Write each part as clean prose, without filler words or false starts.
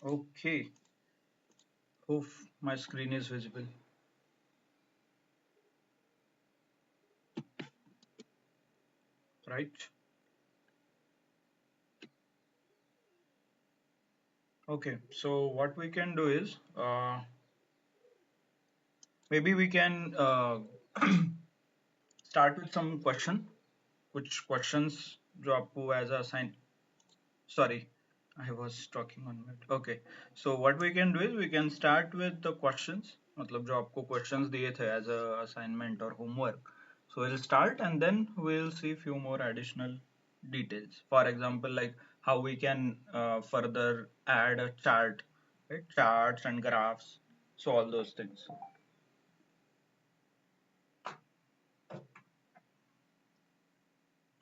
Okay, hope my screen is visible. Right? Okay, so what we can do is maybe we can start with some question. कुछ questions जो आपको as a assign. Sorry, I was talking on mute. Okay, so what we can do is we can start with the questions. मतलब जो आपको questions दिए थे as a assignment or homework. So we'll start and then we'll see few more additional details. For example, like how we can further add a chart, right? Charts and graphs. So all those things.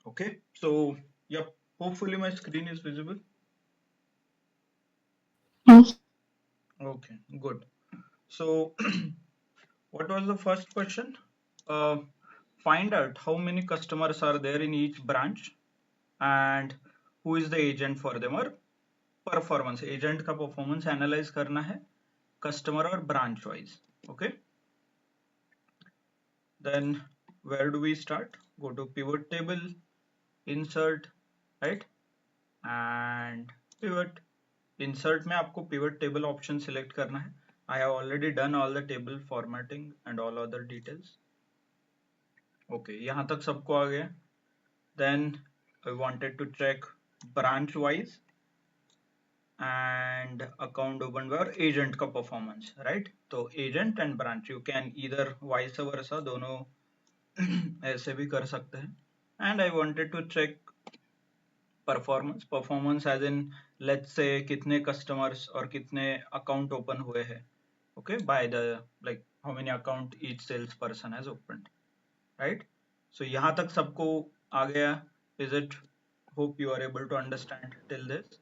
Okay. So yep. Hopefully my screen is visible. Yes. Okay. Good. So what was the first question? Uh, find out how many customers are there in each branch and who is the agent for them or performance agent का performance analyse करना है customer और branch wise okay then where do we start go to pivot table insert right and pivot insert में आपको pivot table option select करना है I have already done all the table formatting and all other details okay यहाँ तक सबको आ गया then I wanted to check branch wise and account open where agent का performance right तो agent and branch you can either vice versa दोनों ऐसे भी कर सकते हैं and I wanted to check performance as in let's say कितने customers और कितने account open हुए हैं okay by the like how many account each salesperson has opened right so यहाँ तक सबको आ गया is it hope you are able to understand till this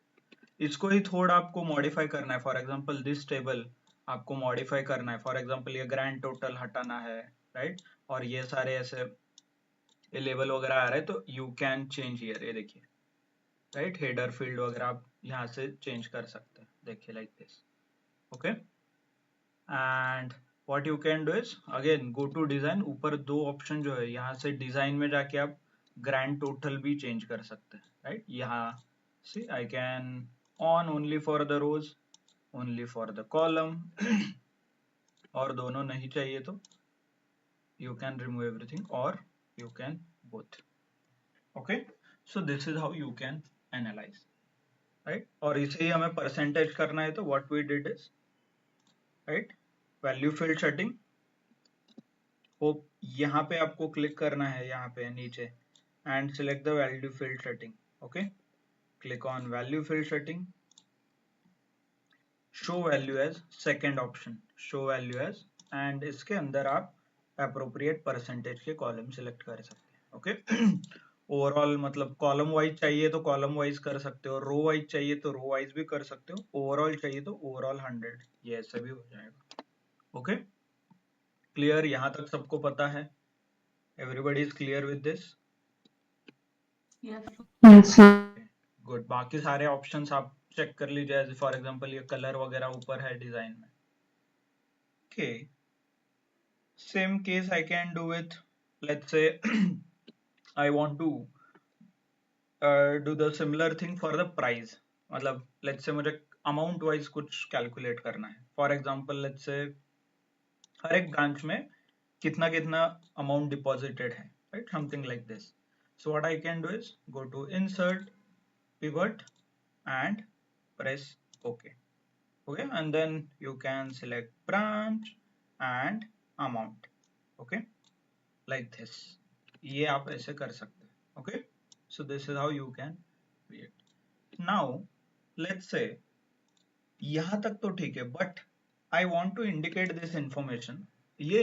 इसको ही थोड़ा आपको मॉडिफाई करना है फॉर एग्जांपल दिस टेबल आपको मॉडिफाई करना है फॉर एग्जांपल ये ग्रैंड टोटल हटाना है राइट और ये सारे ऐसे ये लेवल वगैरह आ रहे हैं तो यू कैन चेंज हियर ये देखिए राइट हेडर फील्ड वगैरह आप यहाँ से चेंज कर सकते हैं देखिए like this okay and what you can do is again go to design ऊपर दो ऑप्शन जो है यहाँ से डिजाइन में जाके आप ग्रैंड टोटल भी चेंज कर सकते हैं राइट यहाँ से I can on only for the rows only for the column और दोनों नहीं चाहिए तो you can remove everything or you can both okay so this is how you can analyze right और इसे ही हमें percentage करना है तो what we did is right value field setting hope यहाँ पे आपको क्लिक करना है यहाँ पे नीचे and select the value field setting okay click on value field setting show value as second option show value as and इसके अंदर आप अप्रोप्रिएट परसेंटेज के कॉलम सिलेक्ट कर सकते हैं ओके ओवरऑल मतलब कॉलम वाइज चाहिए तो कॉलम वाइज कर सकते हो रो वाइज चाहिए तो रो वाइज भी कर सकते हो ओवरऑल चाहिए तो ओवरऑल 100 ये ऐसे भी हो जाएगा ओके क्लियर यहाँ तक सबको पता है everybody is clear with this Yes, sir. Good बाकी सारे ऑप्शंस आप चेक कर लीजिए फॉर एग्जांपल ये कलर वगैरह ऊपर है डिजाइन में okay same case I can do with let's say I want to do the similar thing for the price मतलब let's say मुझे amount wise कुछ calculate करना है for example let's say हर एक branch में कितना कितना amount deposited है right something like this so what I can do is go to insert pivot and press OK okay and then you can select branch and amount okay like this ये आप ऐसे कर सकते हैं okay so this is how you can create now let's say यहाँ तक तो ठीक है but I want to indicate this information ये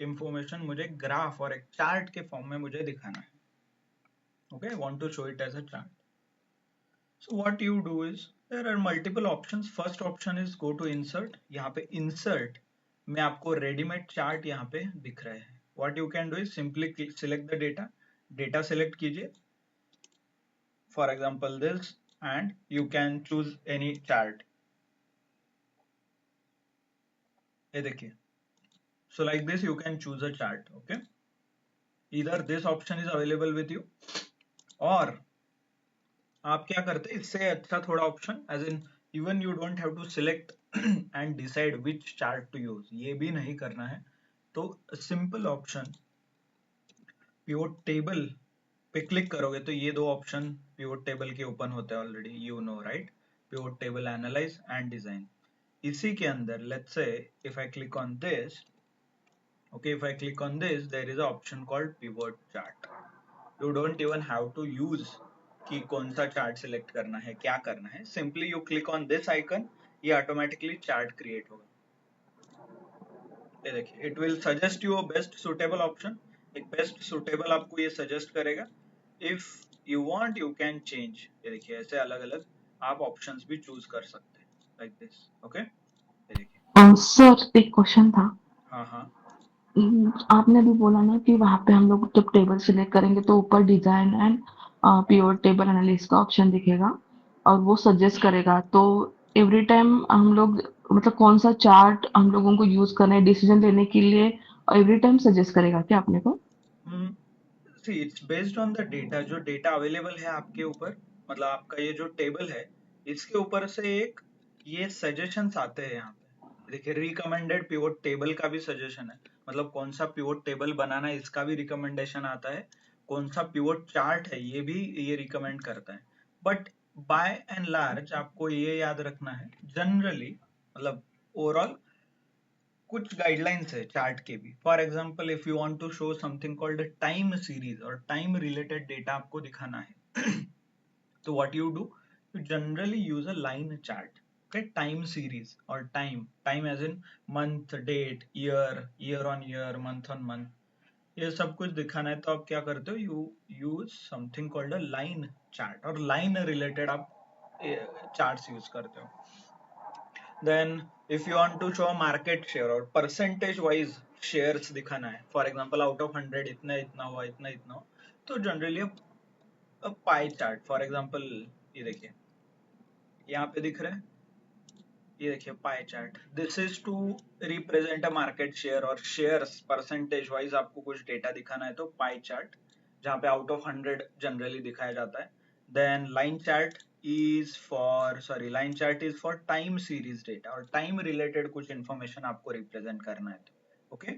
information मुझे ग्राफ और एक चार्ट के फॉर्म में मुझे दिखाना है okay I want to show it as a chart so what you do is there are multiple options first option is go to insert यहाँ पे insert में आपको रेडीमेड चार्ट यहाँ पे दिख रहे हैं what you can do is simply select the data select कीजिए for example this and you can choose any chart ये देखिए, so like this you can choose a chart. Okay, either this option is available with you, और आप क्या करते हैं इससे अच्छा थोड़ा option, as in even you don't have to select and decide which chart to use, ये भी नहीं करना है। तो सिंपल ऑप्शन पिवोट टेबल पे क्लिक करोगे तो ये दो ऑप्शन पिवोट टेबल के ओपन होते हैं already, you know right, pivot table analyse and design. इसी के अंदर let's say if I click on this, okay, if I click on this there is an option called pivot chart. You don't even have to use कि कौन सा chart select करना है, क्या करना है, simply you click on this icon, ये automatically chart create होगा। ये देखिए, it will suggest you best suitable option, एक बेस्ट सुटेबल आपको ये सजेस्ट करेगा। If you want you can change, ये देखिए ऐसे अलग अलग आप ऑप्शंस भी चूज कर सकते हैं लाइक दिस। ओके, ये देखिए। सर एक क्वेश्चन था। हाँ हाँ आपने भी बोला ना कि वहां पे हम लोग जब टेबल सिलेक्ट करेंगे तो ऊपर design and pure table analysis का ऑप्शन दिखेगा और वो सजेस्ट करेगा। तो एवरी टाइम हम लोग मतलब कौन सा चार्ट हम लोगों को यूज करना है डिसीजन लेने के लिए, एवरी टाइम सजेस्ट करेगा क्या अपने को? See it's based on the data, जो डेटा अवेलेबल है आपके ऊपर, मतलब आपका ये जो टेबल है इसके ऊपर से एक ये सजेशंस आते हैं यहाँ पे। देखिए, रिकमेंडेड पिवोट टेबल का भी सजेशन है, मतलब कौन सा पिवोट टेबल बनाना है इसका भी रिकमेंडेशन आता है, कौन सा पिवोट चार्ट है ये भी ये रिकमेंड करता है। बट बाय एंड लार्ज आपको ये याद रखना है, जनरली मतलब ओवरऑल कुछ गाइडलाइंस है चार्ट के भी। For example if you want to show something called time series और टाइम रिलेटेड डेटा आपको दिखाना है तो what you do, you generally use a line chart. Okay, time series और time time as in month, date, year, year on year, month on month, ये सब कुछ दिखाना है तो आप क्या करते हो, you use something called a line chart, और लाइन रिलेटेड आप चार्ट्स यूज करते हो। Then if you want to show market share और परसेंटेज वाइज शेयर्स दिखाना है, फॉर एग्जांपल आउट ऑफ 100 इतना इतना हुआ, इतना इतना हुआ, तो generally pie chart, for example ये देखिए यहाँ पे दिख रहा है, ये देखिए pie chart, this is to represent a market share और शेयर्स परसेंटेज वाइज आपको कुछ डेटा दिखाना है तो पाई चार्ट, जहाँ पे आउट ऑफ 100 जनरली दिखाया जाता है। Then line chart is for, sorry, line chart is for time series data और टाइम रिलेटेड कुछ इंफॉर्मेशन आपको रिप्रेजेंट करना है तो okay.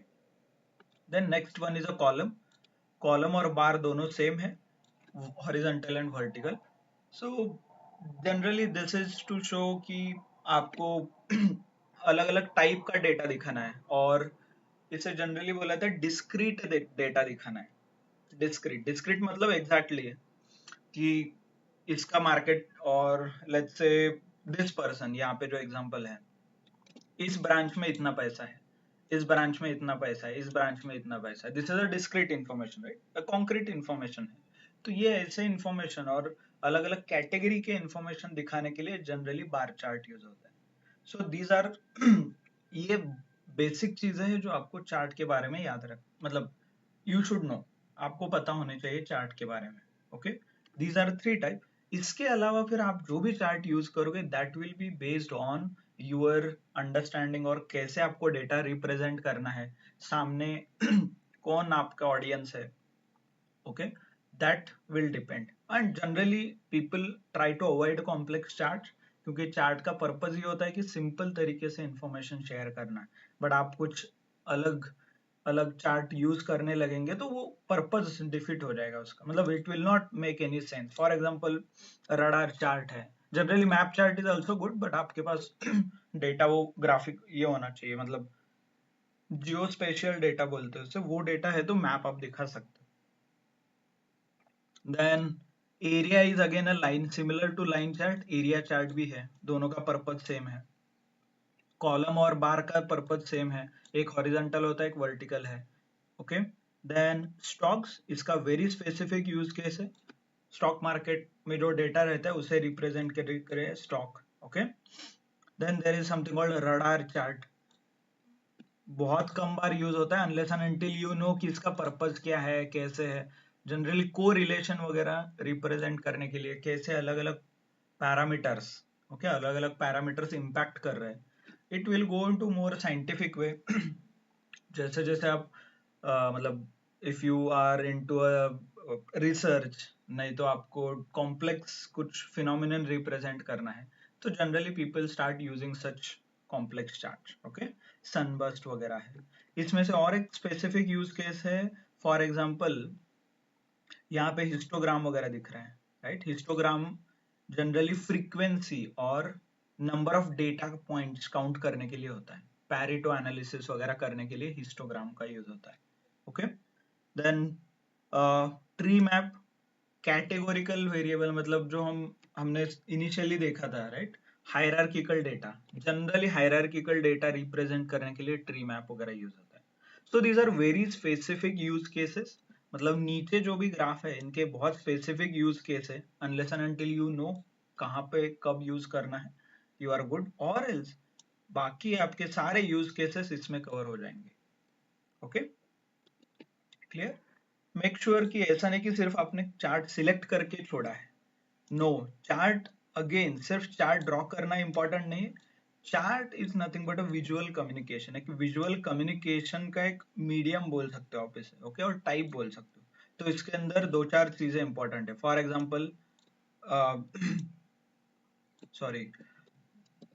Then next one is a column, column और बार दोनों सेम है, horizontal and vertical. So generally this is to show कि आपको अलग अलग टाइप का डेटा दिखाना है, और इसे जनरली बोला था डिस्क्रीट डेटा दिखाना है। डिस्क्रीट, डिस्क्रीट मतलब एग्जैक्टली है कि इसका मार्केट, और लेट्स से दिस पर्सन, यहाँ पे जो एग्जांपल है, इस ब्रांच में इतना पैसा है, इस ब्रांच में इतना पैसा है, इस ब्रांच में इतना पैसा है, this is a discrete information right, a concrete information है। तो ये ऐसे इन्फॉर्मेशन और अलग अलग कैटेगरी के इन्फॉर्मेशन दिखाने के लिए जनरली बार चार्ट यूज होता है। सो दीज आर ये बेसिक चीजें हैं जो आपको चार्ट के बारे में याद रख, मतलब यू शुड नो, आपको पता होने चाहिए चार्ट के बारे में। Okay, these are three type. इसके अलावा फिर आप जो भी चार्ट यूज करोगे that will be based on your understanding, और कैसे आपको डेटा रिप्रेजेंट करना है, सामने कौन आपका ऑडियंस है। Okay, that will depend, and generally people try to avoid complex chart, क्योंकि चार्ट का पर्पज ये होता है कि सिंपल तरीके से इंफॉर्मेशन शेयर करना है। बट आप कुछ अलग अलग चार्ट यूज करने लगेंगे तो वो पर्पज डिफिट हो जाएगा उसका, मतलब it will not make any sense. For example radar chart है, generally map chart is also good, but आपके पास डेटा वो ग्राफिक ये होना चाहिए, मतलब जियो स्पेशियल डेटा बोलते हैं उसे, वो डेटा है तो मैप आप दिखा सकते हो। Then area is again a line, similar to line chart area chart भी है, दोनों का पर्पज सेम है। कॉलम और बार का पर्पज सेम है, एक हॉरिजॉन्टल होता है एक वर्टिकल है। ओके, देन स्टॉक्स, इसका वेरी स्पेसिफिक यूज केस है, स्टॉक मार्केट में जो डेटा रहता है उसे रिप्रेजेंट करे stock. Okay, then there is something called radar chart, बहुत कम बार यूज होता है unless and until you know कि इसका पर्पज क्या है, कैसे है, जनरली को रिलेशन वगैरह रिप्रेजेंट करने के लिए, कैसे अलग अलग पैरामीटर्स, ओके, अलग अलग पैरामीटर्स इंपैक्ट कर रहे हैं, it will go into more scientific way. जैसे जैसे आप मतलब if you are into a research, नहीं तो आपको कॉम्प्लेक्स कुछ फिनोमिनन रिप्रेजेंट करना है, तो generally people start using such complex chart. Okay, sunburst वगैरह है। इसमें से और एक स्पेसिफिक यूज केस है, फॉर एग्जांपल यहाँ पे हिस्टोग्राम वगैरह दिख रहे हैं, राइट। हिस्टोग्राम जनरली फ्रीक्वेंसी और number of data points count करने के लिए होता है। पैरेटो एनालिसिस वगैरह करने के लिए हिस्टोग्राम का यूज होता है। Okay, then tree map, categorical variable, मतलब जो हमने इनिशियली देखा था, right. Hierarchical data, generally hierarchical data represent करने के लिए ट्री मैप वगैरह यूज होता है। So these are very specific use cases. मतलब नीचे जो भी ग्राफ है इनके बहुत स्पेसिफिक यूज केस है। Unless and until you know कहाँ पे कब यूज करना है, यू आर गुड, और एल्स बाकी आपके सारे यूज केसेस इसमें कवर हो जाएंगे। Okay, clear. मेक श्योर कि ऐसा नहीं कि सिर्फ आपने चार्ट सिलेक्ट करके छोड़ा है। नो, चार्ट अगेन सिर्फ चार्ट ड्रॉ करना इंपॉर्टेंट नहीं है। Chart is nothing but a visual communication. एक विजुअल कम्युनिकेशन का एक मीडियम बोल सकते हो आप इसे, ओके, और टाइप बोल सकते हो। तो इसके अंदर दो चार चीजें इंपॉर्टेंट है। फॉर एग्जाम्पल सॉरी,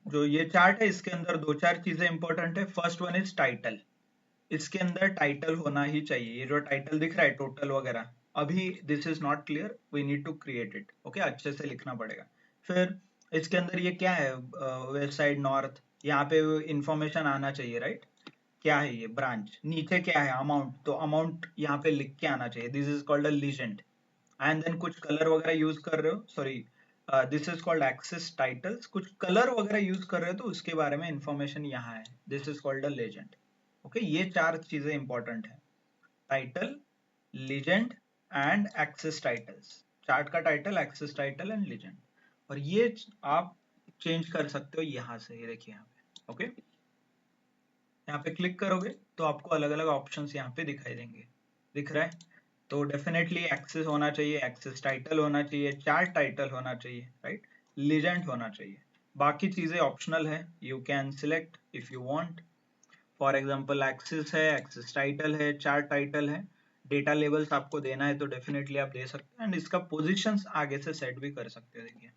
जो ये चार्ट है इसके अंदर दो चार चीजें इंपॉर्टेंट है। First one is title. इसके अंदर टाइटल होना ही चाहिए। ये जो टाइटल दिख रहा है टोटल वगैरह, अभी this is not clear, we need to create it. Okay, अच्छे से लिखना पड़ेगा। फिर इसके अंदर ये क्या है, वेस्ट साइड नॉर्थ, यहाँ पे इंफॉर्मेशन आना चाहिए, राइट। क्या है ये ब्रांच, नीचे क्या है अमाउंट, तो अमाउंट यहाँ पे लिख के आना चाहिए। This is called a legend. And then कुछ कलर वगैरह यूज कर रहे हो, sorry, this is called axis titles. कुछ कलर वगैरह यूज कर रहे हो तो उसके बारे में इंफॉर्मेशन यहाँ है, this is called a legend. Okay, ये चार चीजें इंपॉर्टेंट है, title, legend and axis titles. Chart का title, axis title and legend. और ये आप चेंज कर सकते हो यहाँ से, ये देखिए यहाँ पे। ओके, यहाँ पे क्लिक करोगे तो आपको अलग अलग ऑप्शंस यहाँ पे दिखाई देंगे, दिख रहा है। तो डेफिनेटली एक्सेस होना चाहिए, एक्सेस टाइटल होना चाहिए, चार्ट टाइटल होना चाहिए, राइट, लीजेंड होना चाहिए। बाकी चीजें ऑप्शनल है, you can select if you want. For example axis है, एक्सेस टाइटल है, चार्ट टाइटल है। डेटा लेबल्स आपको देना है तो डेफिनेटली आप दे सकते हैं, एंड इसका पोजीशंस आगे से सेट भी कर सकते हो। देखिए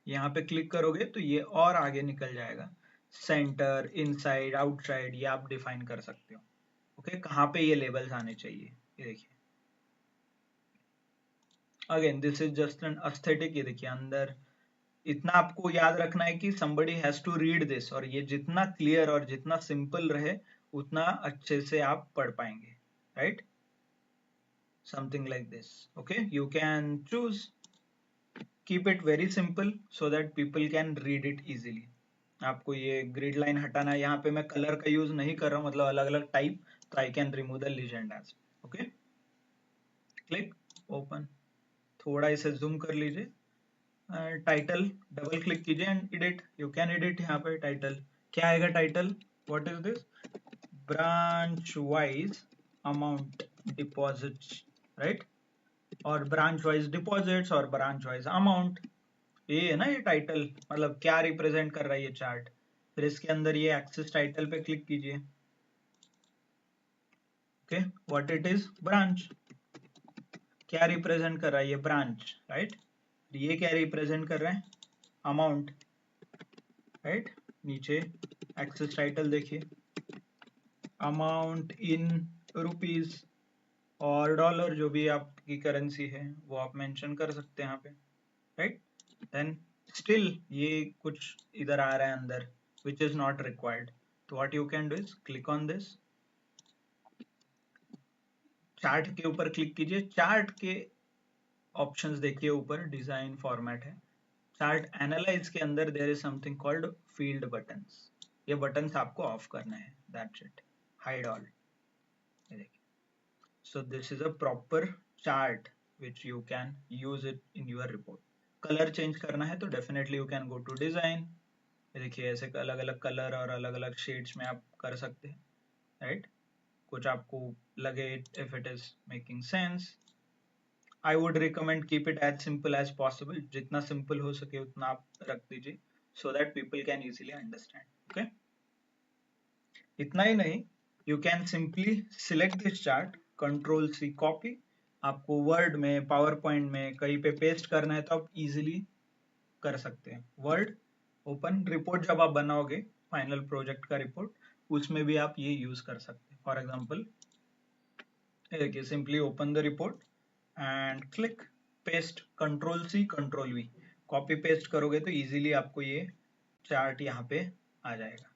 यहाँ पे क्लिक करोगे तो ये और आगे निकल जाएगा। सेंटर, इनसाइड, आउटसाइड, ये आप डिफाइन कर सकते हो। ओके, कहाँ पे ये लेबल्स आने चाहिए, ये देखिए। Again this is just an aesthetic. ये देखिए अंदर इतना आपको याद रखना है कि somebody has to read this, और ये जितना क्लियर और जितना सिंपल रहे उतना अच्छे से आप पढ़ पाएंगे, right. Something like this. Okay, you can choose, keep it very simple so that people can read it easily. आपको ये ग्रिड लाइन हटाना है, यहाँ पे मैं कलर का यूज नहीं कर रहा हूँ, मतलब अलग अलग टाइप, तो I can remove the legend as. Okay, click, open, थोड़ा इसे जूम कर लीजिए। टाइटल डबल क्लिक कीजिए and edit, you can edit. यहाँ पे टाइटल क्या आएगा, title what is this, branch wise amount deposits, right, और ब्रांच वाइज डिपॉजिट्स और ब्रांच वाइज अमाउंट। ये है ना ये टाइटल, मतलब क्या रिप्रेजेंट कर रहा है ये चार्ट। फिर इसके अंदर ये एक्सेस टाइटल पे क्लिक कीजिए। Okay, what it is, branch, क्या रिप्रेजेंट कर रहा है ये ब्रांच, राइट। ये क्या रिप्रेजेंट कर रहा है, अमाउंट, राइट। नीचे एक्सेस टाइटल देखिए, अमाउंट इन रुपीज और डॉलर, जो भी आपकी करेंसी है वो आप मेंशन कर सकते हैं यहाँ पे, राइट। देन स्टिल ये कुछ इधर आ रहा है अंदर which is not required, तो what you can do is click on this, chart के ऊपर क्लिक कीजिए। चार्ट के ऑप्शंस देखिए, ऊपर डिजाइन फॉर्मेट है। चार्ट एनालाइज के अंदर there is something called field buttons. ये बटन्स आपको ऑफ करना है, दैट्स इट, हाइड ऑल। ये देखिए, so this is a proper chart which you can use it in your report। Colour change करना है तो definitely you can go to design. देखिए ऐसे अलग अलग कलर और अलग अलग शेड्स में आप कर सकते हैं, राइट। कुछ आपको लगे if it is making sense. I would recommend keep it as simple as possible, जितना सिंपल हो सके उतना आप रख दीजिए, so that people can easily understand. Okay इतना ही नहीं, you can simply select this chart, control C copy, आपको वर्ड में, पावर पॉइंट में कहीं पे पेस्ट करना है तो आप इजीली कर सकते हैं। वर्ड ओपन, रिपोर्ट जब आप बनाओगे फाइनल प्रोजेक्ट का रिपोर्ट, उसमें भी आप ये यूज कर सकते हैं। फॉर एग्जांपल देखिए, simply open the report and click paste, control C control V, copy paste करोगे तो इजीली आपको ये चार्ट यहाँ पे आ जाएगा,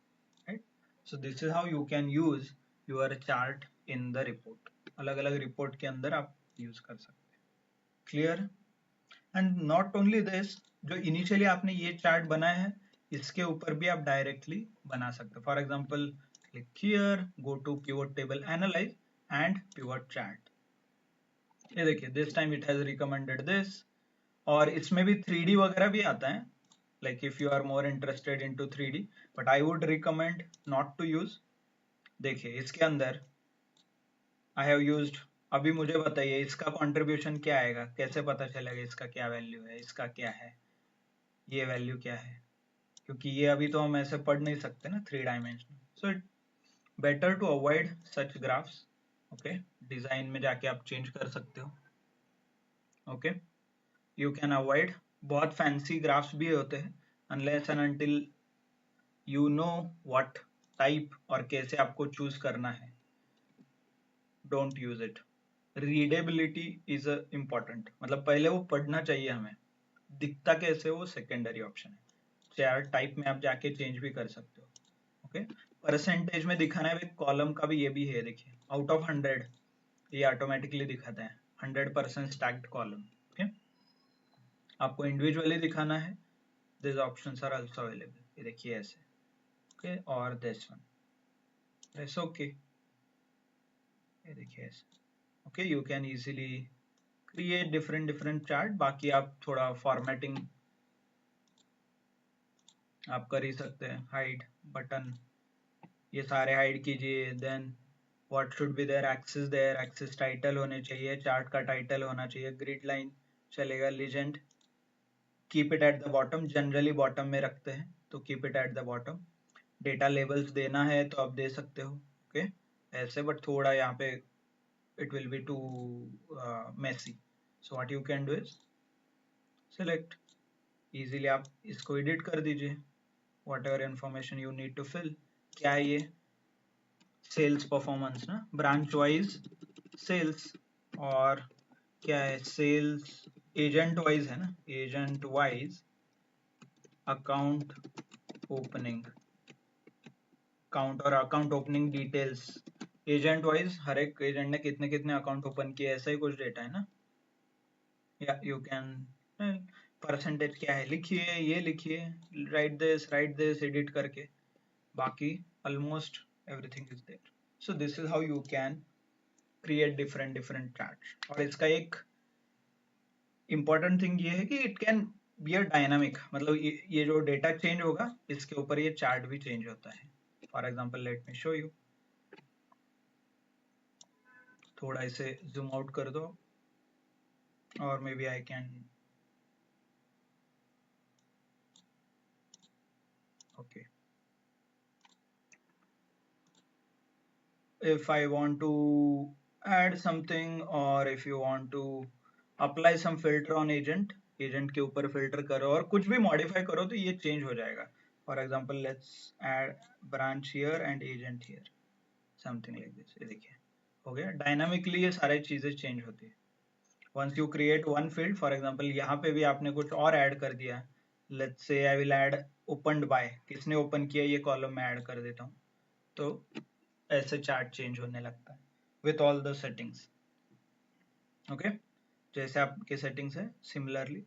right. So this is how you can use your chart in the report. अलग अलग रिपोर्ट के अंदर आप यूज कर सकते हैं। Clear? And not only this, जो इनिशियली आपने ये चार्ट बनाया है इसके ऊपर भी आप डायरेक्टली बना सकते हो। For example click here, go to pivot table analyse and pivot chart. ये देखिए, this time it has recommended this, और इसमें भी 3D वगैरह भी आता है, like if you are more interested into 3D, but I would recommend not to use. देखिए इसके अंदर आई हैव यूज्ड, अभी मुझे बताइए इसका कंट्रीब्यूशन क्या आएगा, कैसे पता चलेगा इसका क्या वैल्यू है, इसका क्या है, ये वैल्यू क्या है, क्योंकि ये अभी तो हम ऐसे पढ़ नहीं सकते ना 3 dimensional. So it better to avoid such graphs. Okay, design में जाके आप चेंज कर सकते हो। ओके, यू कैन अवॉइड, बहुत फैंसी ग्राफ्स भी होते हैं, unless and until you know what type और कैसे आपको चूज करना है, don't use it. Readability is important, मतलब पहले वो पढ़ना चाहिए हमें, दिखता कैसे वो सेकेंडरी ऑप्शन है। चार्ट टाइप में आप जाके चेंज भी कर सकते हो। ओके, परसेंटेज में दिखाना है, कॉलम का भी ये भी है, देखिए आउट ऑफ 100 ये ऑटोमेटिकली दिखाता है, 100% स्टैक्ड कॉलम। ओके, आपको इंडिविजुअली दिखाना है, this options are also available, ये देखिए ऐसे। ओके, और दिस वन प्रेस ओके, ये देखिए ऐसे। Okay, you can easily create different different chart. बाकी आप थोड़ा फॉर्मेटिंग आप कर ही सकते हैं, हाइड बटन, ये सारे हाइड कीजिए। Then what should be there, axis there, axis title होने चाहिए, चार्ट का टाइटल होना चाहिए, ग्रिड लाइन चलेगा, legend keep it at the bottom, generally bottom में रखते हैं तो keep it at the bottom. Data labels देना है तो आप दे सकते हो, ओके ऐसे, बट थोड़ा यहाँ पे it will be too messy. So what you can do is select, easily आप इसको edit कर दीजिए, whatever information you need to fill। क्या है ये, सेल्स परफॉर्मेंस ना, ब्रांच वाइज सेल्स, और क्या है, सेल्स एजेंट वाइज है ना, agent wise account opening, account और account opening details, agent wise हर एक एजेंट ने कितने कितने अकाउंट ओपन किए, ऐसा ही कुछ डेटा है ना। या यू कैन परसेंटेज क्या है लिखिए, ये लिखिए, राइट दिस एडिट करके, बाकी almost everything is there. So this is how you can create different different charts. और इसका एक इम्पॉर्टेंट थिंग ये है कि it can be a dynamic, मतलब ये जो डेटा चेंज होगा इसके ऊपर ये चार्ट भी चेंज होता है। For example let me show you, थोड़ा इसे जूम आउट कर दो, और maybe I can, okay, if I want to add something, or if you want to apply some filter on agent, agent के ऊपर filter करो और कुछ भी modify करो तो ये change हो जाएगा। For example, let's add branch here and agent here, something like this। ये देखिए हो गया, dynamically ये सारी चीजें change होती है। Once you create one field, for example यहाँ पे भी आपने कुछ और add कर दिया, let's say I will add opened by, किसने open किया ये column में add कर देता हूँ, तो ऐसे चार्ट चेंज होने लगता है with all the settings. Okay, जैसे आपके सेटिंग्स है similarly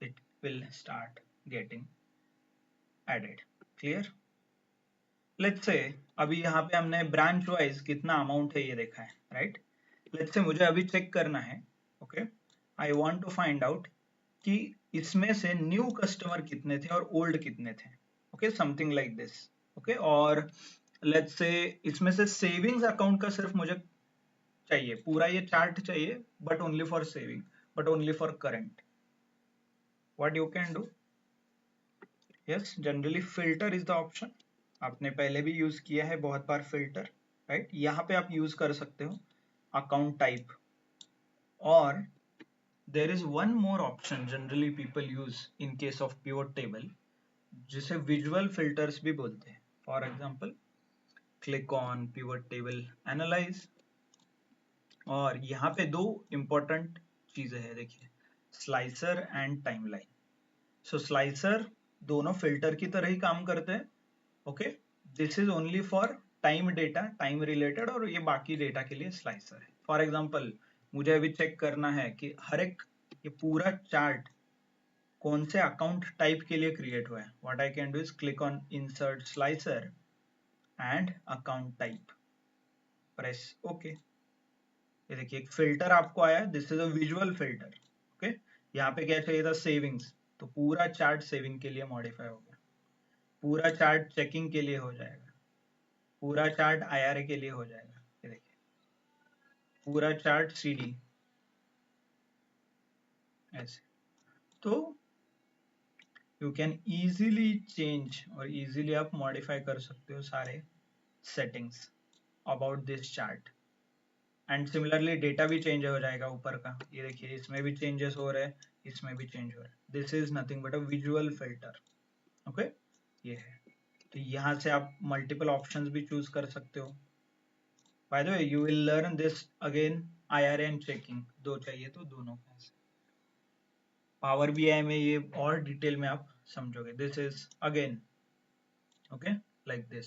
it will start getting added. Clear? Let's say अभी यहाँ पे हमने ब्रांच वाइज कितना अमाउंट है ये देखा है, राइट। लेट्स से मुझे अभी चेक करना है, okay, I want to find out कि इसमें से न्यू कस्टमर कितने थे और ओल्ड कितने थे, okay something like this. Okay, और लेट्स से इसमें से सेविंग्स अकाउंट का सिर्फ मुझे चाहिए, पूरा ये चार्ट चाहिए, but only for saving, but only for current. What you can do, yes generally filter is the option, आपने पहले भी यूज किया है बहुत बार फिल्टर, राइट। यहाँ पे आप यूज कर सकते हो अकाउंट टाइप, और there is one more option generally people use in case of pivot table, जिसे विजुअल फिल्टर्स भी बोलते हैं। For example, click on pivot table analyse, और यहाँ पे दो इंपॉर्टेंट चीजें हैं, देखिए, slicer and timeline. So slicer दोनों फिल्टर की तरह ही काम करते हैं, okay. This is only for time data, time related, और ये बाकी डेटा के लिए स्लाइसर है। फॉर एग्जाम्पल, मुझे अभी चेक करना है कि हर एक ये पूरा चार्ट कौन से अकाउंट टाइप के लिए क्रिएट हुआ है। What I can do is click on insert slicer and account type, press okay. ये देखिए एक फिल्टर आपको आया है, this is a visual filter, okay. यहाँ पे क्या चाहिए था, सेविंग्स, तो पूरा चार्ट सेविंग के लिए मॉडिफाई हो गया, पूरा चार्ट चेकिंग के लिए हो जाएगा, पूरा चार्ट आईआरए के लिए हो जाएगा, ये देखिए पूरा चार्ट सीडी, ऐसे। तो यू कैन इजीली चेंज और इजीली आप मॉडिफाई कर सकते हो सारे settings about this chart. And similarly data भी चेंज हो जाएगा ऊपर का, ये देखिए इसमें भी चेंजेस हो रहे हैं, इसमें भी चेंज हो रहा है। This is nothing but a visual filter, okay. ये है, तो यहाँ से आप मल्टीपल ऑप्शंस भी चूज कर सकते हो। By the way you will learn this again, IRA and checking, दो चाहिए तो दोनों का पावर बीआई में ये और डिटेल में आप समझोगे। This is again okay like this.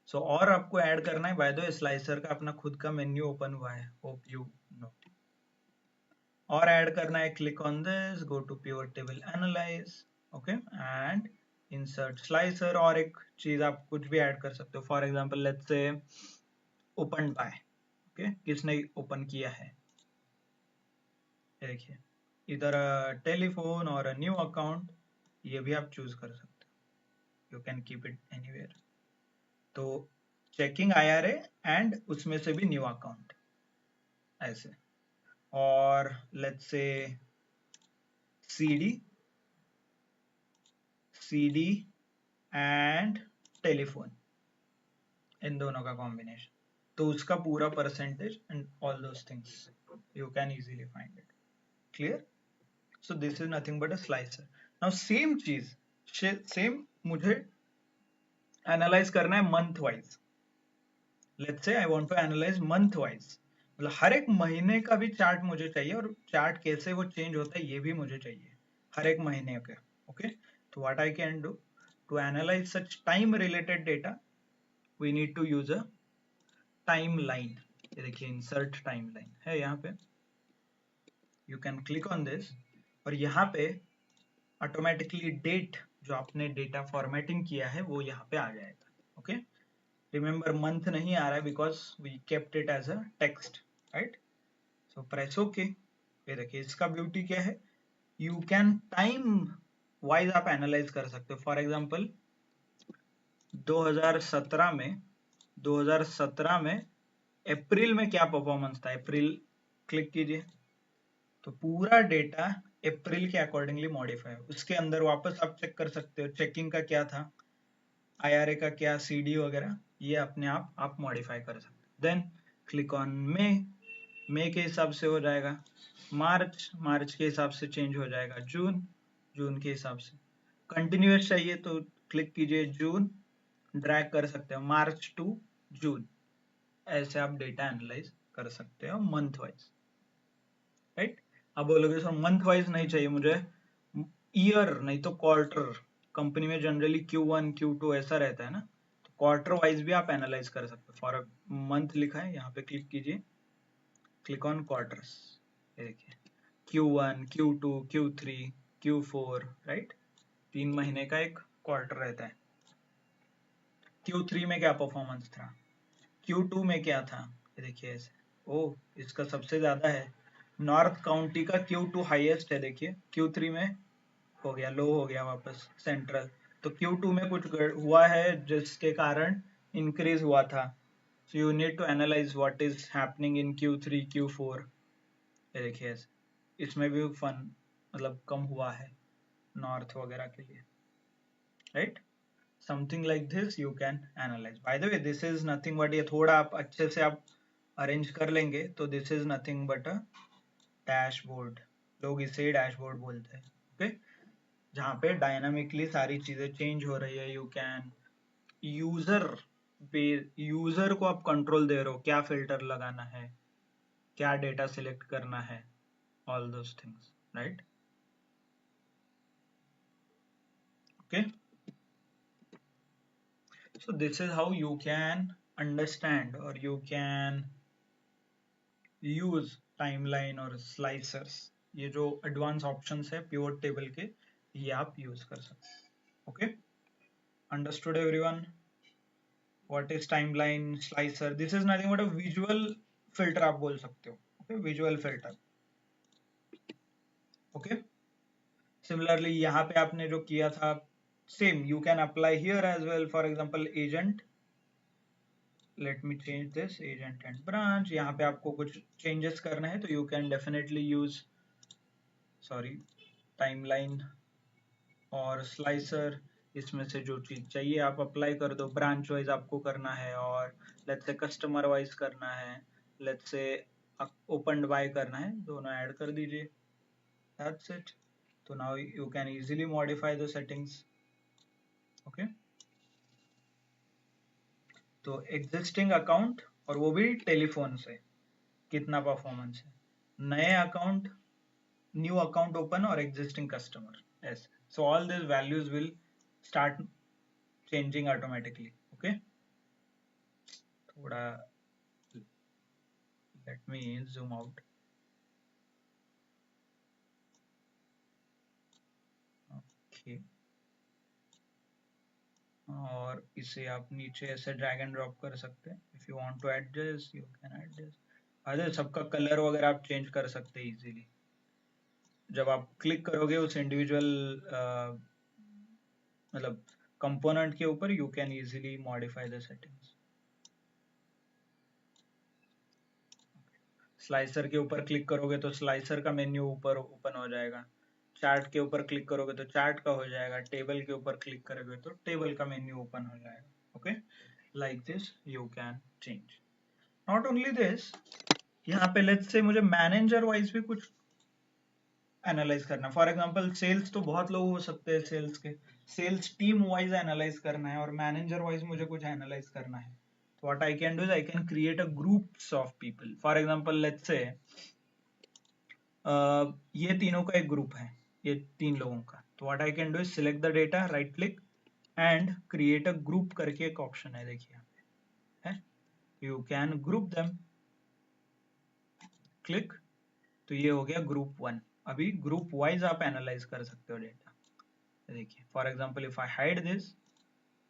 So और आपको ऐड करना है, बाय द वे स्लाइसर का अपना खुद का मेन्यू ओपन हुआ है, होप यू नो। और ऐड करना है, click on this, go to pivot table analyse, okay, and insert slicer. और एक चीज आप कुछ भी ऐड कर सकते हो, for example let's say open by, okay, किसने ओपन किया है, देखिए इधर टेलीफोन और न्यू अकाउंट, ये भी आप चूज कर सकते हो, you can keep it anywhere. तो चेकिंग आईआरए एंड उसमें से भी न्यू अकाउंट, ऐसे। और let's say CD, CD and telephone, इन दोनों का कॉम्बिनेशन, तो उसका पूरा percentage and all those things you can easily find it, clear. So this is nothing but a slicer. Now same चीज, सेम मुझे एनालाइज करना है month wise. Let's say I want to analyze month wise, मतलब हर एक महीने का भी chart मुझे चाहिए, और चार्ट कैसे वो चेंज होता है ये भी मुझे चाहिए, हर एक महीने का, ओके। तो what I can do to analyse such time related data, we need to use a time line. ये देखिए इंसर्ट टाइम लाइन है यहाँ पे, you can click on this, और यहाँ पे ऑटोमेटिकली डेट जो आपने डेटा फॉर्मेटिंग किया है वो यहाँ पे आ जाएगा, ओके। रिमेंबर मंथ नहीं आ रहा है because we kept it as a text, right. So press okay. ये देखिए इसका ब्यूटी क्या है, यू कैन टाइम वाइज आप एनालाइज कर सकते हो। फॉर एग्जांपल 2017 में अप्रैल में क्या परफॉर्मेंस था, अप्रैल क्लिक कीजिए, तो पूरा डेटा अप्रैल के अकॉर्डिंगली मॉडिफाई, उसके अंदर वापस आप चेक कर सकते हो चेकिंग का क्या था, आईआरए का क्या, सीडी वगैरह, ये अपने आप मॉडिफाई कर सकते हो। देन क्लिक ऑन मई के हिसाब से हो जाएगा, मार्च के हिसाब से चेंज हो जाएगा, जून के हिसाब से। कंटिन्यूअस चाहिए तो क्लिक कीजिए जून, ड्रैग कर सकते हो मार्च टू जून, ऐसे आप डेटा एनालाइज कर सकते हो मंथ वाइज, राइट। अब बोलोगे सर मंथ वाइज नहीं चाहिए मुझे, ईयर नहीं तो क्वार्टर, कंपनी में जनरली Q1 Q2 ऐसा रहता है ना, तो क्वार्टर वाइज भी आप एनालाइज कर सकते हो। फॉर मंथ लिखा है यहाँ पे, क्लिक कीजिए, क्लिक ऑन क्वार्टर्स, ये देखिए Q1 Q2 Q3 Q4, right, 3 महीने का एक क्वार्टर रहता है। Q3 में क्या परफॉर्मेंस था, Q2 में क्या था, ये देखिए ऐसे, ओ इसका सबसे ज्यादा है, नॉर्थ काउंटी का Q2 हाईएस्ट है, देखिए Q3 में हो गया, लो हो गया वापस सेंट्रल, तो Q2 में कुछ हुआ है जिसके कारण इंक्रीज हुआ था। So you need to analyse what is happening in Q3 Q4, ये देखिए इसमें भी फन मतलब कम हुआ है नॉर्थ वगैरह के लिए, right. something like this you can analyze. By the way, this is nothing but, ये थोड़ा आप अच्छे से आप अरेंज कर लेंगे तो this is nothing but a dashboard. लोग इसे डैशबोर्ड बोलते हैं. ओके, जहाँ पे डायनामिकली सारी चीजें चेंज हो रही है. यू कैन यूजर को आप कंट्रोल दे रहे हो, क्या फिल्टर लगाना है, क्या डेटा सिलेक्ट करना है, all those things, right? Okay, so this is how you can understand or you can use timeline और slicers. ये जो एडवांस ऑप्शंस है पिवट टेबल के, ये आप यूज कर सकते हैं. Okay, understood everyone? What is timeline, slicer? This is nothing but a visual filter आप बोल सकते हो. Okay, visual filter. Okay, similarly यहाँ पे आपने जो किया था same you can apply here as well. For example agent, let me change this, agent and branch. यहाँ पे आपको कुछ चेंजेस करना है तो you can definitely use timeline और स्लाइसर. इसमें से जो चीज चाहिए आप अप्लाई कर दो. ब्रांच वाइज आपको करना है और लेट्स से कस्टमर वाइज करना है, लेट्स से ओपन बाय करना है, दोनों ऐड कर दीजिए. That's it. तो now you can easily modify the settings. Okay, तो एग्जिस्टिंग अकाउंट और वो भी टेलीफोन से कितना परफॉर्मेंस है, नए अकाउंट, न्यू अकाउंट ओपन और existing customer. yes, so all these values will start changing automatically. okay, थोड़ा let me zoom out. okay, और इसे आप नीचे ऐसे ड्रैग एंड ड्रॉप कर सकते हैं. If you want to adjust you can adjust. अरे सबका कलर वगैरह आप चेंज कर सकते हैं इजीली. जब आप क्लिक करोगे उस इंडिविजुअल मतलब कंपोनेंट के ऊपर, you can easily modify the settings. Slicer के ऊपर क्लिक करोगे तो स्लाइसर का मेन्यू ऊपर ओपन हो जाएगा. चार्ट के ऊपर क्लिक करोगे तो चार्ट का हो जाएगा. टेबल के ऊपर क्लिक करोगे तो टेबल का मेन्यू ओपन हो जाएगा. Okay, like this you can change. Not only this, यहाँ पे लेट्स से मुझे मैनेजर वाइज भी कुछ एनालाइज करना. फॉर एग्जांपल सेल्स तो बहुत लोग हो सकते हैं, सेल्स के सेल्स टीम वाइज एनालाइज करना है और मैनेजर वाइज मुझे कुछ एनालाइज करना है. तो what I can do is I can create a groups of people. For example let's say ये तीनों का एक ग्रुप है, ये 3 लोगों का. तो what I can do is select the data, right click and create a group करके एक ऑप्शन है, देखिए यहाँ पे है. You can group them, click. तो ये हो गया ग्रुप 1. अभी ग्रुप वाइज आप एनालाइज कर सकते हो डेटा. देखिए for example if I hide this,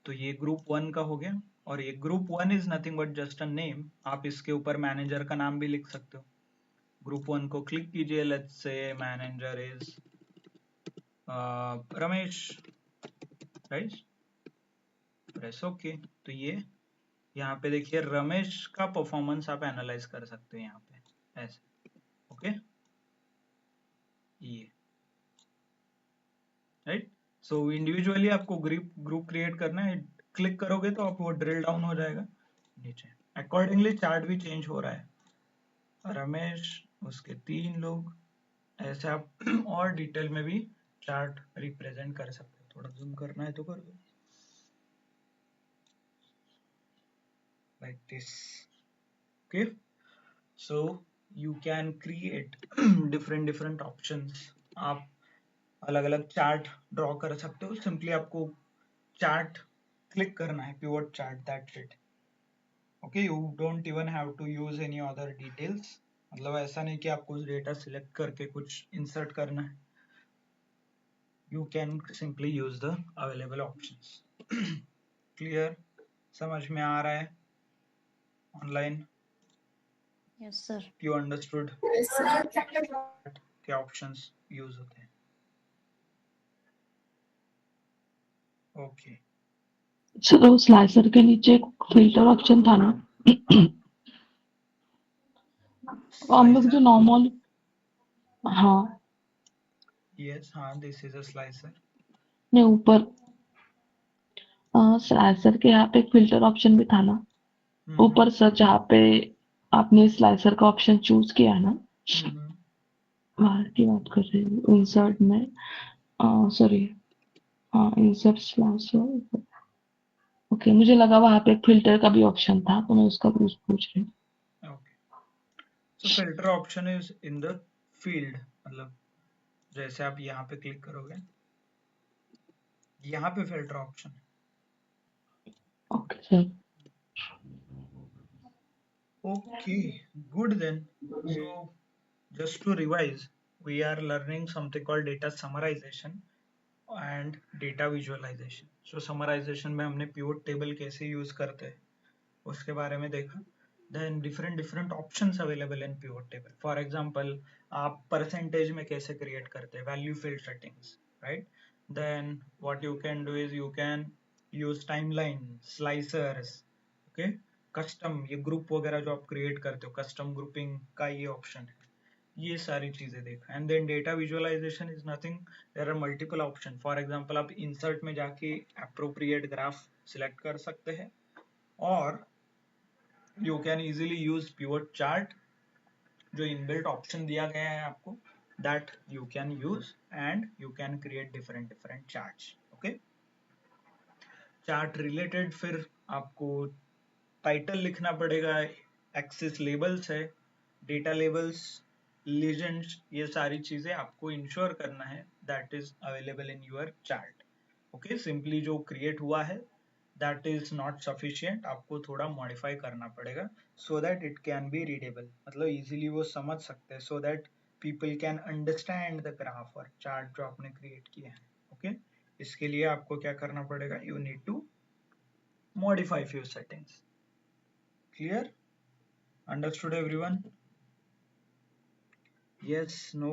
तो ये ग्रुप 1 का हो गया. और ये group 1 is nothing but just a name. आप इसके ऊपर मैनेजर का नाम भी लिख सकते हो. ग्रुप 1 को क्लिक कीजिए, let's say manager is Ramesh, right? Press okay. तो ये यहाँ पे देखिए रमेश का परफॉर्मेंस आप एनालाइज कर सकते हो यहाँ पे ऐसे. ओके, ये राइट. सो इंडिविजुअली आपको ग्रुप क्रिएट करना है. क्लिक करोगे तो आप वो ड्रिल डाउन हो जाएगा नीचे. अकॉर्डिंगली चार्ट भी चेंज हो रहा है. रमेश, उसके 3 लोग, ऐसे आप और डिटेल में भी चार्ट रिप्रेजेंट कर सकते हो. थोड़ा जूम करना है तो कर दो, like this. Okay, so you can create different options. आप अलग अलग चार्ट ड्रॉ कर सकते हो. सिंपली आपको चार्ट क्लिक करना है, pivot chart, that's it. Okay, you don't even have to use any other details. मतलब ऐसा नहीं कि आपको डेटा सिलेक्ट करके कुछ इंसर्ट करना है. you can simply use the available options. clear? समझ में आ रहा है online? Yes, sir. you understood Yes, sir. क्या ऑप्शंस यूज होते हैं? ओके, सर वो स्लाइसर के नीचे एक फिल्टर ऑप्शन था ना, वो हम लोग जो नॉर्मल, हाँ यस, हाँ, दिस इज अ स्लाइसर. नहीं ऊपर स्लाइसर के यहाँ पे एक फिल्टर ऑप्शन भी था ना, ऊपर सर्च जहाँ पे आपने स्लाइसर का ऑप्शन चूज किया ना, बाहर की बात कर रही हूँ, इंसर्ट में, सॉरी, हाँ इंसर्ट स्लाइसर, ओके, मुझे लगा वहाँ पे एक फिल्टर का भी ऑप्शन था, तो मैं उसका भी पूछ रही हूँ। Okay, so filter option is in the field, मतलब जैसे आप यहाँ पे क्लिक करोगे, यहाँ पे फिल्टर ऑप्शन है। Okay sir. Okay, good then. So just to revise, we are learning something called data summarization and data visualization. So summarization में हमने pivot table कैसे use करते हैं उसके बारे में देखा. Then different options available in pivot table. For example, आप percentage में कैसे create करते हैं, value field settings, right? Then what you can do is you can use timeline, slicers, okay? Custom, ये ग्रुप वगैरह जो आप क्रिएट करते हो, कस्टम ग्रुपिंग का ये ऑप्शन है, ये सारी चीजें देखा. And then data visualisation is nothing, there are multiple option. For example आप इंसर्ट में जाके अप्रोप्रिएट ग्राफ सिलेक्ट कर सकते हैं, और you can easily use pivot chart, जो इनबिल्ट ऑप्शन दिया गया है आपको, that you can use and you can create different charts. Okay, chart related फिर आपको टाइटल लिखना पड़ेगा, एक्सेस लेबल्स है, डेटा लेबल्स, लीजेंड्स, ये सारी चीजें आपको इंश्योर करना है that is available in your chart. Okay, simply जो क्रिएट हुआ है दैट इज नॉट सफिशिएंट, आपको थोड़ा मॉडिफाई करना पड़ेगा so that it can B readable, मतलब इजीली वो समझ सकते हैं, so that people can understand the graph और चार्ट जो आपने क्रिएट किया है. ओके, इसके लिए आपको क्या करना पड़ेगा, you need to modify few settings. Clear? Understood everyone? Yes, no?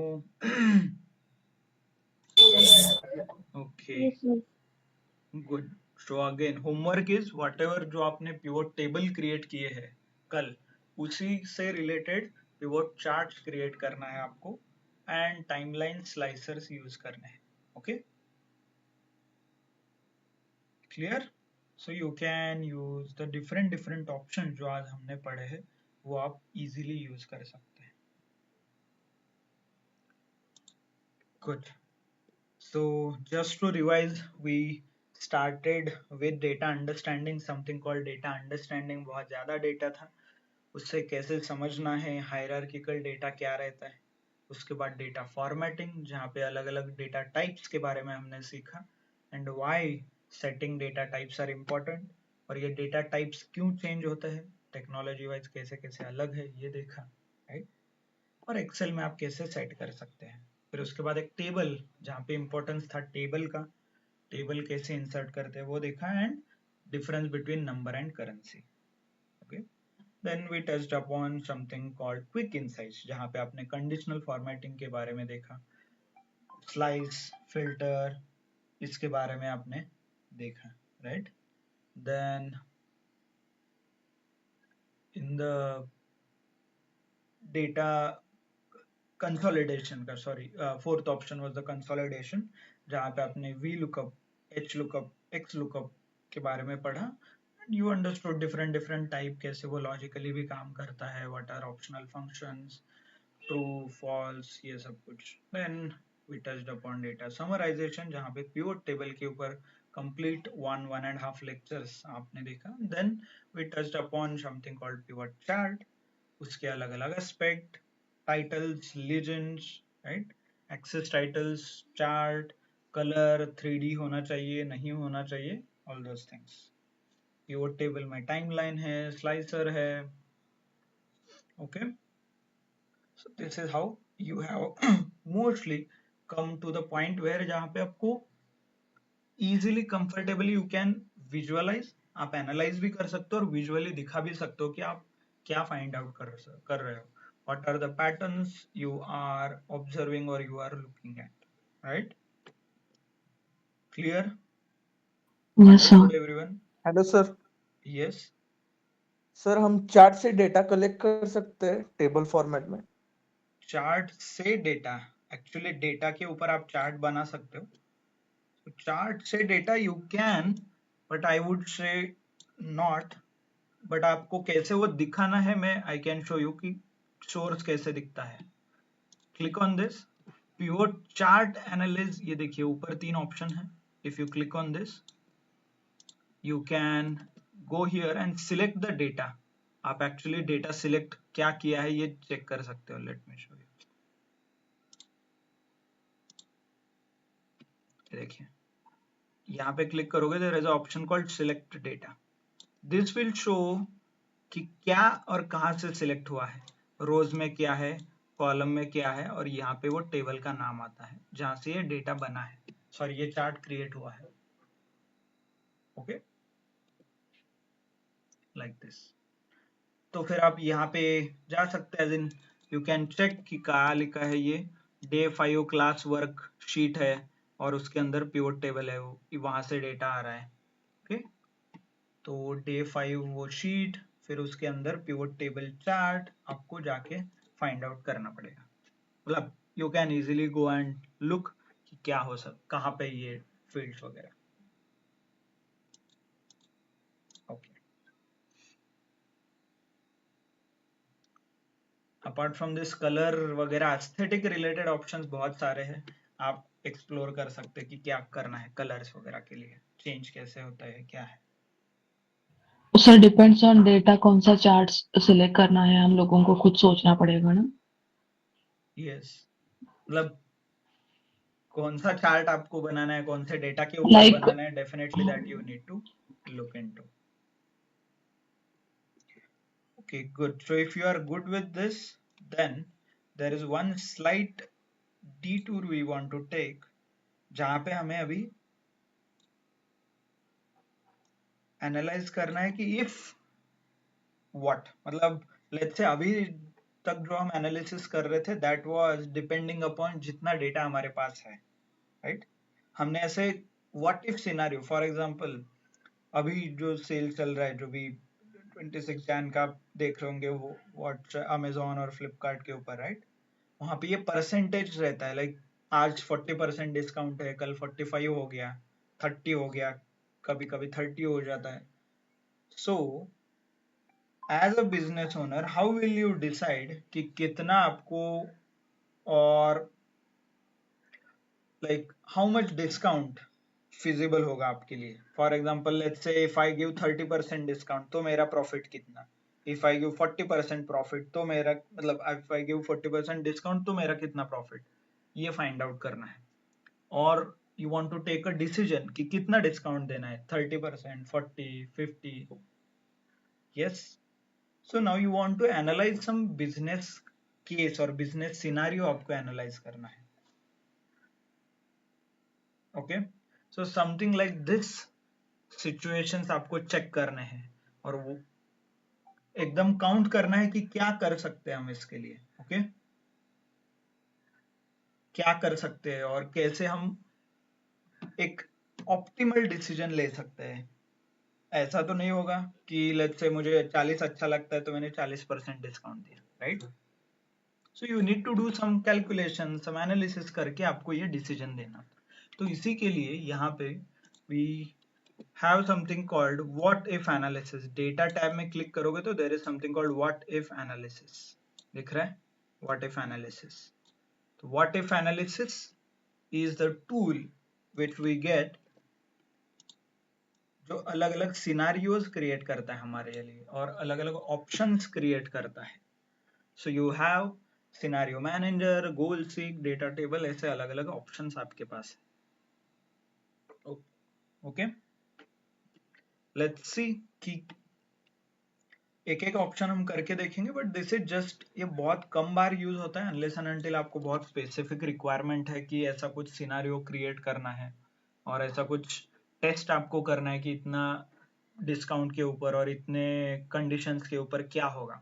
Okay, Yes, sir. good. So again, homework is whatever जो आपने pivot table create किए हैं कल, उसी से related pivot charts create करना है आपको, and timeline slicers use करने हैं. Okay? Clear? So you can use the different options जो आज हमने पढ़े हैं, वो आप easily use कर सकते हैं. Good. So just to revise, we started with data understanding, something called data understanding. बहुत ज़्यादा डेटा था, उससे कैसे समझना है, हायरार्किकल डेटा क्या रहता है. उसके बाद डेटा फॉर्मेटिंग, जहाँ पे अलग अलग डेटा टाइप्स के बारे में हमने सीखा, and why setting data types are important, और ये डेटा टाइप्स क्यों चेंज होते हैं, टेक्नोलॉजी वाइज कैसे कैसे अलग है ये देखा, राइट. और एक्सेल में आप कैसे सेट कर सकते हैं. फिर उसके बाद एक टेबल, जहाँ पे इंपॉर्टेंस था टेबल का, टेबल कैसे इंसर्ट करते हैं वो देखा, and difference between number and currency. Okay, then we touched upon something called quick insights, जहाँ पे आपने कंडीशनल फॉर्मेटिंग के बारे में देखा, स्लाइस, फिल्टर, इसके बारे में आपने देखा, right. Then in the data consolidation का, sorry, fourth option was the consolidation, जहाँ पे आपने V lookup, H lookup, X lookup के बारे में पढ़ा. यू अंडरस्टूड डिफरेंट टाइप, कैसे वो लॉजिकली भी काम करता है, what are optional functions, true false, ये सब कुछ. Then we touched upon data summarisation, जहाँ पे पिवट टेबल के ऊपर कंप्लीट 1.5 लेक्चर्स आपने देखा. Then we touched upon something called pivot chart, उसके अलग अलग aspect, titles, legends, right, axis titles, chart, colour, 3D होना चाहिए नहीं होना चाहिए, all those things. Pivot table में टाइमलाइन है, स्लाइसर है. Okay, so this is how you have mostly come to the point where जहाँ पे आपको easily comfortably you can visualize, आप एनालाइज भी कर सकते हो और विजुअली दिखा भी सकते हो कि आप क्या फाइंड आउट कर रहे हो, what are the patterns you are observing or you are looking at, right? Clear? Yes sir. Understood everyone? Hello sir. Yes. Sir हम चार्ट से डेटा कलेक्ट कर सकते हैं टेबल फॉर्मेट में? चार्ट से डेटा, एक्चुअली डेटा के ऊपर आप चार्ट बना सकते हो. चार्ट से data you can, but I would say not. बट आपको कैसे वो दिखाना है, मैं आई कैन शो यू कि सोर्स कैसे दिखता है। Click on this pivot chart analyse, ये देखिए ऊपर 3 ऑप्शन है। If you click on this you can go here and select the data। आप एक्चुअली डेटा सिलेक्ट क्या किया है ये चेक कर सकते हो। Let me show you. देखिए यहाँ पे क्लिक करोगे, there is a option called select data. This will show कि क्या और कहाँ से सिलेक्ट हुआ है, रोज में क्या है, कॉलम में क्या है, और यहाँ पे वो टेबल का नाम आता है जहां से ये डेटा बना है, सॉरी ये चार्ट क्रिएट हुआ है। Okay, like this. तो फिर आप यहाँ पे जा सकते हैं, दिन यू कैन चेक कि कहाँ लिखा है ये डे 5 क्लास वर्क शीट है और उसके अंदर पिवट टेबल है, वो वहां से डेटा आ रहा है। ओके, तो डे 5 वो शीट, फिर उसके अंदर पिवट टेबल चार्ट आपको जाके फाइंड आउट करना पड़ेगा। मतलब you can easily go and look कि क्या हो सब कहाँ पे ये फील्ड्स वगैरह। Okay, apart from this colour वगैरह एस्थेटिक रिलेटेड ऑप्शंस बहुत सारे हैं, आप एक्सप्लोर कर सकते हैं कि क्या करना है कलर्स वगैरह के लिए, चेंज कैसे होता है क्या है। सर डिपेंड्स ऑन डेटा, कौन सा चार्ट सिलेक्ट करना है हम लोगों को खुद सोचना पड़ेगा ना। यस, मतलब कौन सा चार्ट आपको बनाना है, कौन से डेटा के ऊपर लाइक बनाना है, definitely that you need to look into। Okay, good। So if you are good with this, then there is one slight detour we want to take, जहां पे हमें अभी एनालाइज करना है कि इफ व्हाट, मतलब लेट्स से अभी तक जो हम एनालिसिस कर रहे थे दैट वाज डिपेंडिंग अपॉन जितना डेटा हमारे पास है, राइट। हमने ऐसे what if scenario, for example अभी जो सेल चल रहा है, जो भी 26 जैन का आप देख रहे होंगे वो व्हाट्सएप अमेजोन और फ्लिपकार्ट के ऊपर, राइट। वहां पे ये परसेंटेज रहता है, लाइक आज 40% डिस्काउंट है, कल 45 हो गया, 30 हो गया, कभी कभी 30 हो जाता है। So as a business owner how will you decide कि कितना आपको, और like how much discount feasible होगा आपके लिए। For example let's say if I give 30% discount तो मेरा प्रॉफिट कितना, इफ आई गिव 40% प्रॉफिट तो मेरा, मतलब इफ आई गिव 40% डिस्काउंट तो मेरा कितना प्रॉफिट, ये फाइंड आउट करना है। और you want to take a decision कि कितना डिस्काउंट देना है, 30%, 40, 50। Yes, so now you want to analyse some business case और बिजनेस सिनारियो आपको एनालाइज करना है। Okay, so something like this situations आपको चेक करने हैं और वो एकदम काउंट करना है कि क्या कर सकते हैं हम इसके लिए। ओके, क्या कर सकते हैं और कैसे हम एक ऑप्टिमल डिसीजन ले सकते हैं। ऐसा तो नहीं होगा कि लेट्स से मुझे 40 अच्छा लगता है तो मैंने 40% डिस्काउंट दिया, right. So you need to do some calculation, some analysis करके आपको ये डिसीजन देना। तो इसी के लिए यहाँ पे we have something called what if analysis. Data tab में क्लिक करोगे तो there is something called what if analysis, दिख रहा है व्हाट इफ एनालिसिस। तो what if analysis is the tool which we get, जो अलग अलग सिनारियोज क्रिएट करता है हमारे लिए और अलग अलग ऑप्शंस क्रिएट करता है। So you have scenario manager, goal seek, data table, ऐसे अलग अलग ऑप्शंस आपके पास है। ओके, लेट्स सी कि एक एक ऑप्शन हम करके देखेंगे, बट दिस इज जस्ट, ये बहुत कम बार यूज होता है अनलेस एंड अनटिल आपको बहुत स्पेसिफिक रिक्वायरमेंट है कि ऐसा कुछ सिनारियो क्रिएट करना है और ऐसा कुछ टेस्ट आपको करना है कि इतना डिस्काउंट के ऊपर और इतने कंडीशंस के ऊपर क्या होगा,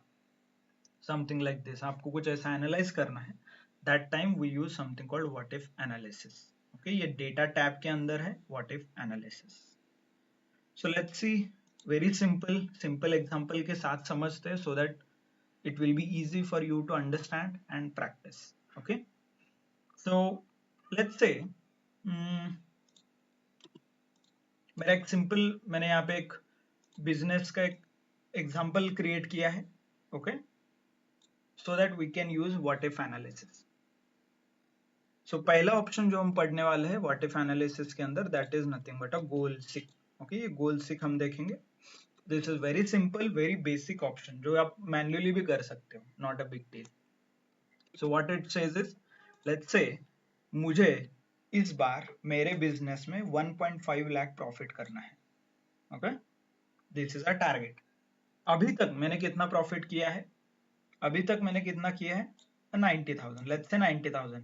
समथिंग लाइक दिस। आपको कुछ ऐसा एनालाइज करना है, that time we use something called what if analysis. Okay, ये डेटा टैब के अंदर है what if analysis. So let's see, very simple example के साथ समझते हैं, so that it will be easy for you to understand and practice। Okay, so let's say मेरा एक सिंपल, मैंने यहाँ पे एक बिजनेस का एक एग्जांपल क्रिएट किया है, okay, so that we can use what if analysis. So पहला ऑप्शन जो हम पढ़ने वाले हैं व्हाट इफ एनालिसिस के अंदर, that is nothing but a goal sick. Okay, ये गोल सिक हम देखेंगे। This is very simple, very basic option जो आप मैन्युअली भी कर सकते हो, not a big deal. So what it says is, let's say मुझे इस बार मेरे बिजनेस में 1.5 लाख प्रॉफिट करना है, okay, this is a target. अभी तक मैंने कितना प्रॉफिट किया है, अभी तक मैंने कितना किया है 90,000, लेट्स से 90,000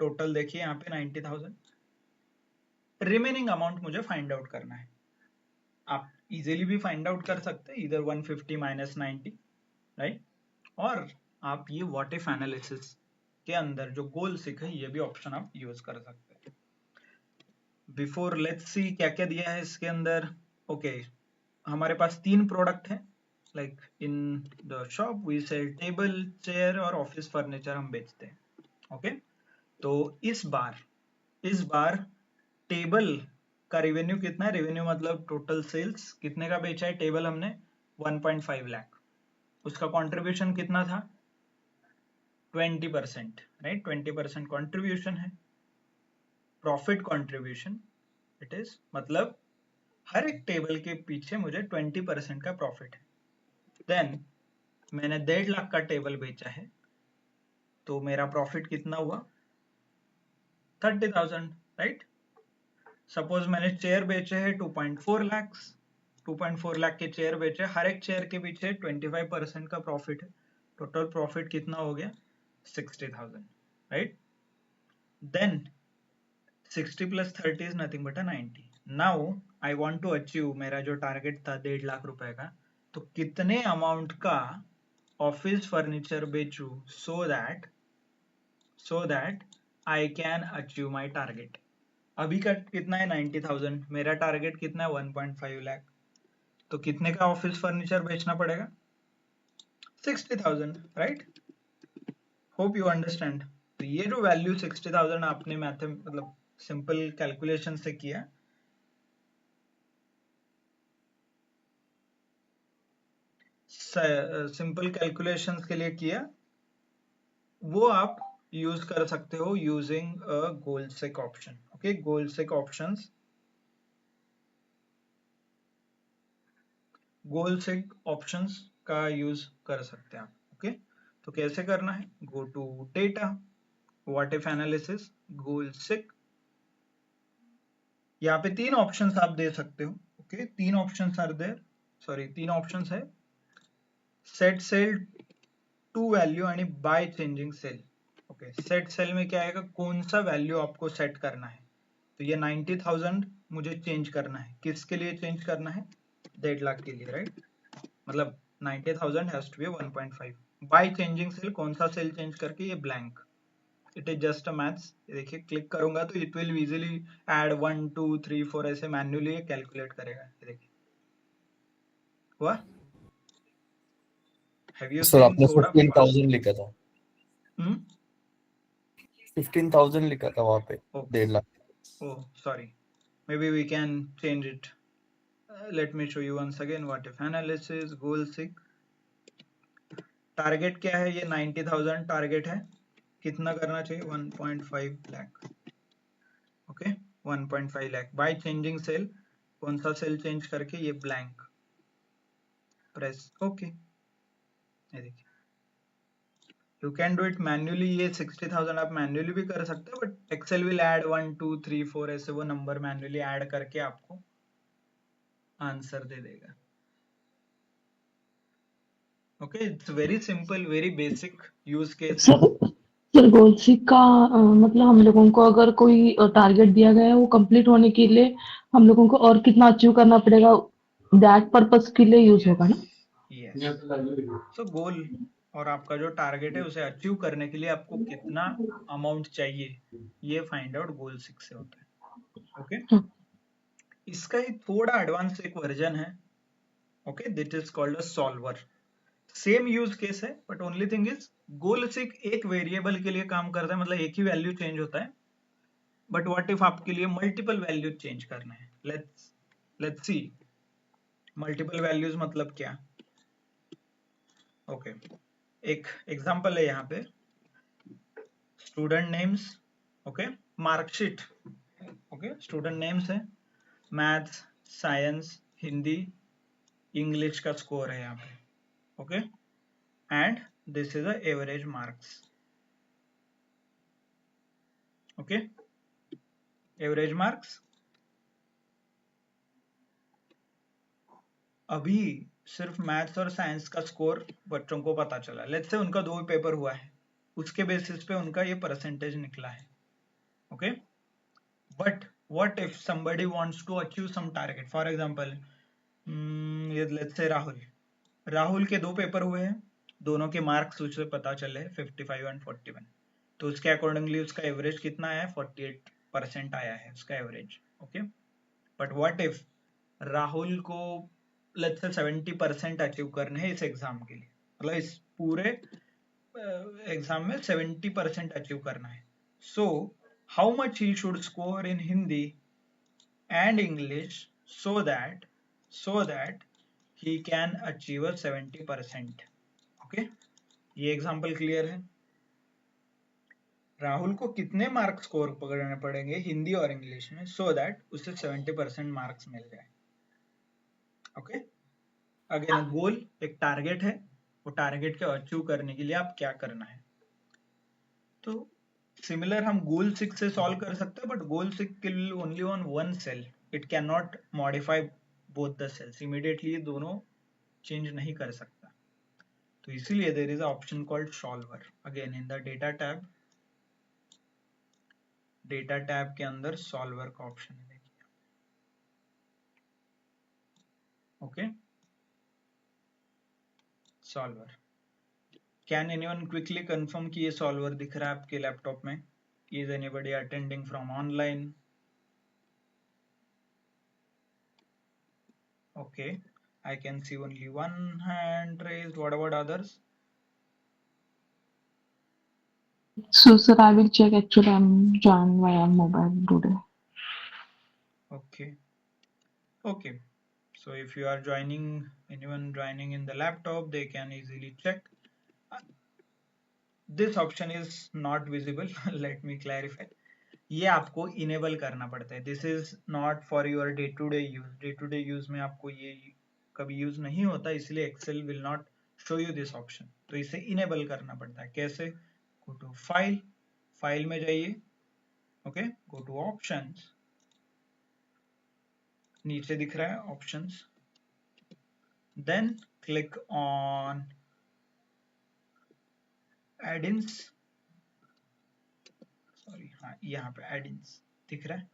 टोटल। देखिए यहाँ पे 90,000, रिमेनिंग अमाउंट मुझे फाइंड आउट करना है। आप इजीली भी फाइंड आउट कर सकते हैं, इधर 150 माइनस 90, राइट, और आप ये व्हाट इफ एनालिसिस के अंदर जो गोल सिक है ये भी ऑप्शन आप यूज कर सकते हैं। बिफोर लेट्स सी क्या क्या दिया है इसके अंदर। ओके, हमारे पास 3 प्रोडक्ट हैं, like in the shop we sell table, chair और ऑफिस फर्नीचर हम बेचते हैं, ओके। तो इस बार टेबल का रेवेन्यू कितना है, रेवेन्यू मतलब टोटल सेल्स कितने का बेचा है, टेबल हमने 1.5 लाख, उसका कंट्रीब्यूशन कितना था 20%, राइट, 20% कंट्रीब्यूशन है। प्रॉफिट कंट्रीब्यूशन इट इज, मतलब हर एक टेबल के पीछे मुझे 20% का प्रॉफिट है। देन मैंने 1.5 लाख का टेबल बेचा है, तो मेरा प्रॉफिट कितना हुआ 30,000, राइट। सपोज मैंने चेयर बेचे हैं 2.4 लाख, 2.4 लाख के चेयर बेचे, हर एक चेयर के पीछे 25% का प्रॉफिट है, टोटल प्रॉफिट कितना हो गया 60,000, right. Then 60 plus 30 is nothing but 90। Now I want to achieve, मेरा जो टारगेट था 1.5 लाख रुपए का, तो कितने अमाउंट का ऑफिस फर्नीचर बेचू so that I can achieve my target. अभी का कितना है 90,000, मेरा टारगेट कितना है 1.5 लाख, तो कितने का ऑफिस फर्नीचर बेचना पड़ेगा 60,000, राइट। Hope you understand. तो ये जो वैल्यू 60,000 आपने मतलब सिंपल कैलकुलेशन से किया, सिंपल कैलकुलेशन के लिए किया, वो आप यूज कर सकते हो using a goal seek option, okay. Goal seek options, goal seek options का यूज कर सकते हैं आप, ओके। तो कैसे करना है, go to data, what if analysis, goal seek. यहाँ पे 3 ऑप्शंस आप दे सकते हो, okay, 3 options are there, sorry 3 options है, सेट सेल टू वैल्यू आणि by changing cell. Okay, set cell में क्या आएगा, कौन सा वैल्यू आपको सेट करना है, तो ये 90,000 मुझे चेंज करना है, किसके लिए चेंज करना है 1.5 लाख के लिए, राइट, मतलब 90,000 has to be 1.5। By changing cell, कौन सा सेल चेंज करके, ये blank, it is just a maths. देखिए क्लिक करूंगा तो इट विल इजीली ऐड 1 2 3 4 ऐसे मैन्युअली कैलकुलेट करेगा, देखिए हुआ। हैव यू सर सीन आपने थोड़ा 15,000 लिखा था, हम्म 15,000 लिखा था वहां पे, okay 1.5 lakh. oh sorry, maybe we can change it. Let me show you once again what if analysis, goal seek, target क्या है, ये 90,000 टारगेट है, कितना करना चाहिए 1.5 lakh, okay 1.5 lakh. By changing cell, कौन सा सेल चेंज करके, ये ब्लैंक, प्रेस ओके। ये देखिए you can do it manually, ये 60,000 आप मैन्युअली भी कर सकते हो, बट एक्सेल विल ऐड 1 2 3 4 ऐसे वो नंबर मैन्युअली ऐड करके आपको आंसर दे देगा, okay. It's very simple, very basic use case है। सर गोल्डसिक का मतलब हम लोगों को अगर कोई टारगेट दिया गया है वो कंप्लीट होने के लिए हम लोगों को और कितना अचीव करना पड़ेगा, दैट पर्पस के लिए यूज होगा ना। यस, सो गोल और आपका जो टारगेट है उसे अचीव करने के लिए आपको कितना अमाउंट चाहिए, ये फाइंड आउट गोल 6 से होता है, ओके। इसका ही थोड़ा एडवांस एक वर्जन है, okay, that is called a solver. Same use case है, बट ओनली थिंग इज गोल सिक एक वेरिएबल के लिए काम करता है, मतलब एक ही वैल्यू चेंज होता है, बट व्हाट इफ आपके लिए मल्टीपल वैल्यू चेंज करना है, let's let's see multiple values मतलब क्या। ओके एक एग्जांपल है यहाँ पे student names, okay marksheet, okay student names है, मैथ्स, साइंस, हिंदी, इंग्लिश का स्कोर है यहाँ पे, okay and this is the average marks, okay average marks. अभी सिर्फ मैथ्स और साइंस का स्कोर बच्चों को पता चला, लेट्स से उनका 2 पेपर हुआ है, उसके बेसिस पे उनका ये परसेंटेज निकला है, okay but what if somebody wants to achieve some target, for example let's say Rahul के 2 पेपर हुए हैं, दोनों के मार्क्स उसे पता चले 55 एंड 41, तो उसके अकॉर्डिंगली उसका एवरेज कितना आया है 48% आया है उसका average, okay but what if Rahul को लेट्स से 70% अचीव करने हैं इस एग्जाम के लिए, मतलब इस पूरे एग्जाम में 70% अचीव करना है, so how much he should score in Hindi and English so that he can achieve a 70%, okay ये एग्जांपल क्लियर है। राहुल को कितने मार्क्स स्कोर करने पड़ेंगे हिंदी और इंग्लिश में सो दैट उसे 70% मार्क्स मिल जाए, ओके अगेन गोल एक टारगेट है, वो टारगेट को अचीव करने के लिए आप क्या करना है, तो सिमिलर हम गोल 6 से सॉल्व कर सकते हैं but goal 6 will only on one cell, it can not modify both the cells immediately, ये दोनों चेंज नहीं कर सकता, तो इसीलिए there is option called solver. Again in the data tab के अंदर सॉल्वर का ऑप्शन है, देखिए okay solver. Can anyone quickly confirm कि ये सॉल्वर दिख रहा है आपके लैपटॉप में? Is anybody attending from online? Okay, I can see only one hand raised. What about others? So, sir, I will check. Actually, I'm joined via mobile today. Okay. Okay. So if you are anyone joining in the laptop, they can easily check. This option is not visible. Let me clarify. ये आपको enable करना पड़ता है, this is not for your day to day use, day to day use में आपको ये कभी use नहीं होता, इसलिए Excel will not show you this option, तो इसे इनेबल करना पड़ता है। कैसे? गो टू फाइल में जाइए, ओके गो टू ऑप्शंस, नीचे दिख रहा है options, then click on add-ins, sorry हाँ यहाँ पे एड-इन्स दिख रहा है।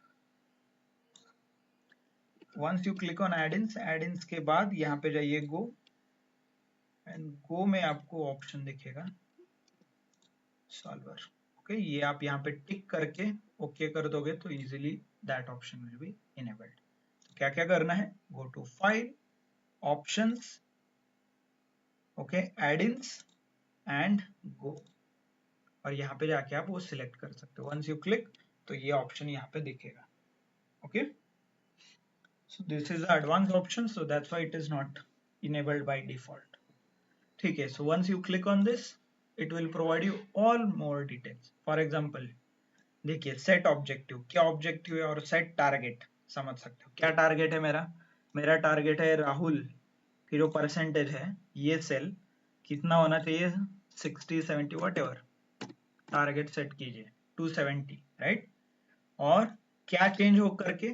Once you click on add-ins के बाद यहाँ पे जाइए गो, एंड गो में आपको ऑप्शन दिखेगा सॉल्वर, ओके ये आप यहाँ पे टिक करके ओके कर दोगे तो easily that option will be enabled. तो क्या क्या करना है? Go to file, options, okay add-ins and go, और यहाँ पे जाके आप वो सिलेक्ट कर सकते हो। वंस यू क्लिक तो ये ऑप्शन यहाँ पे दिखेगा, okay so this is the advanced option, so that's why it is not enabled by default, ठीक है। so once you click on this it will provide you all more details, for example देखिए set objective, क्या objective है, और set target समझ सकते हो। क्या टारगेट है मेरा टारगेट है राहुल की जो परसेंटेज है ये सेल कितना होना चाहिए 60 70 वट एवर, टारगेट सेट कीजिए 270 राइट, और क्या चेंज हो करके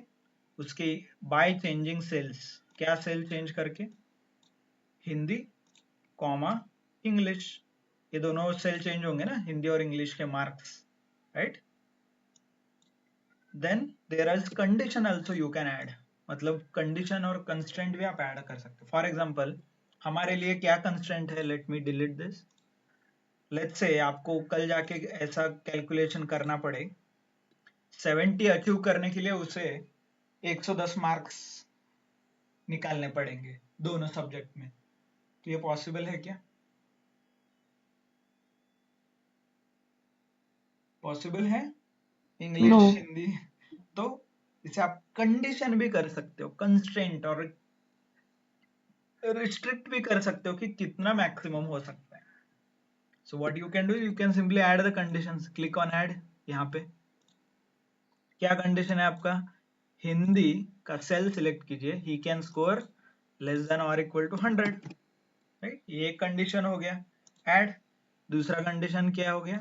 उसके बाय चेंजिंग सेल्स, क्या सेल चेंज करके हिंदी कॉमा इंग्लिश, ये दोनों सेल चेंज होंगे ना हिंदी और इंग्लिश के marks right. Then there is condition also you can add, मतलब कंडीशन और कंस्ट्रेंट भी आप ऐड कर सकते हो। फॉर एग्जांपल हमारे लिए क्या कंस्ट्रेंट है, let me delete this, let's say आपको कल जाके ऐसा कैलकुलेशन करना पड़े 70 अचीव करने के लिए उसे 110 मार्क्स निकालने पड़ेंगे दोनों सब्जेक्ट में, तो ये पॉसिबल है क्या? पॉसिबल है इंग्लिश No. हिंदी, तो इसे आप कंडीशन भी कर सकते हो, कंस्ट्रेंट और रिस्ट्रिक्ट भी कर सकते हो कि कितना मैक्सिमम हो सकता है। So what you can do, you can simply add the conditions, click on add. यहाँ पे क्या कंडीशन है आपका, हिंदी का सेल सिलेक्ट कीजिए, he can score less than और इक्वल टू 100, राइट, ये एक कंडीशन हो गया ऐड। दूसरा कंडीशन क्या हो गया,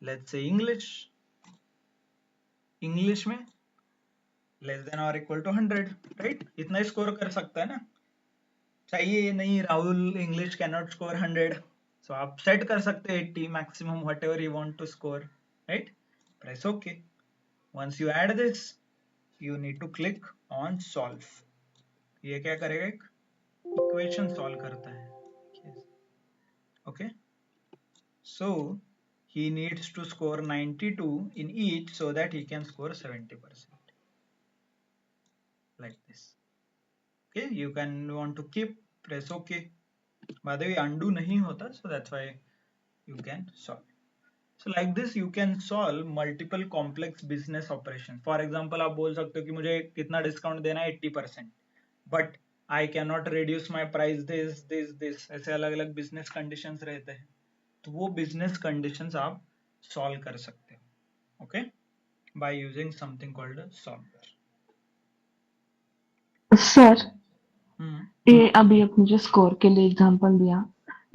लेट्स से इंग्लिश, इंग्लिश में लेस देन और इक्वल टू 100, राइट, इतना ही स्कोर कर सकता है ना, चाहिए नहीं Rahul English can not score 100, so आप सेट कर सकते हैं 80 maximum whatever you want to score, right, press okay. Once you add this you need to click on solve, ये क्या करेगा, एक इक्वेशन सॉल्व करता है, okay. So he needs to score 92 in each so that he can score 70%, like this, okay। You can want to keep, press ok, by the way undo नहीं होता, so that's why you can solve। So like this you can solve multiple complex business operation। For example आप बोल सकते हो कि मुझे कितना discount देना है 80%, but I cannot reduce my price this, ऐसे अलग अलग business conditions रहते हैं, तो वो business conditions आप solve कर सकते हो, okay, by using something called a solver। Sir ये अभी आप मुझे स्कोर के लिए एग्जांपल दिया,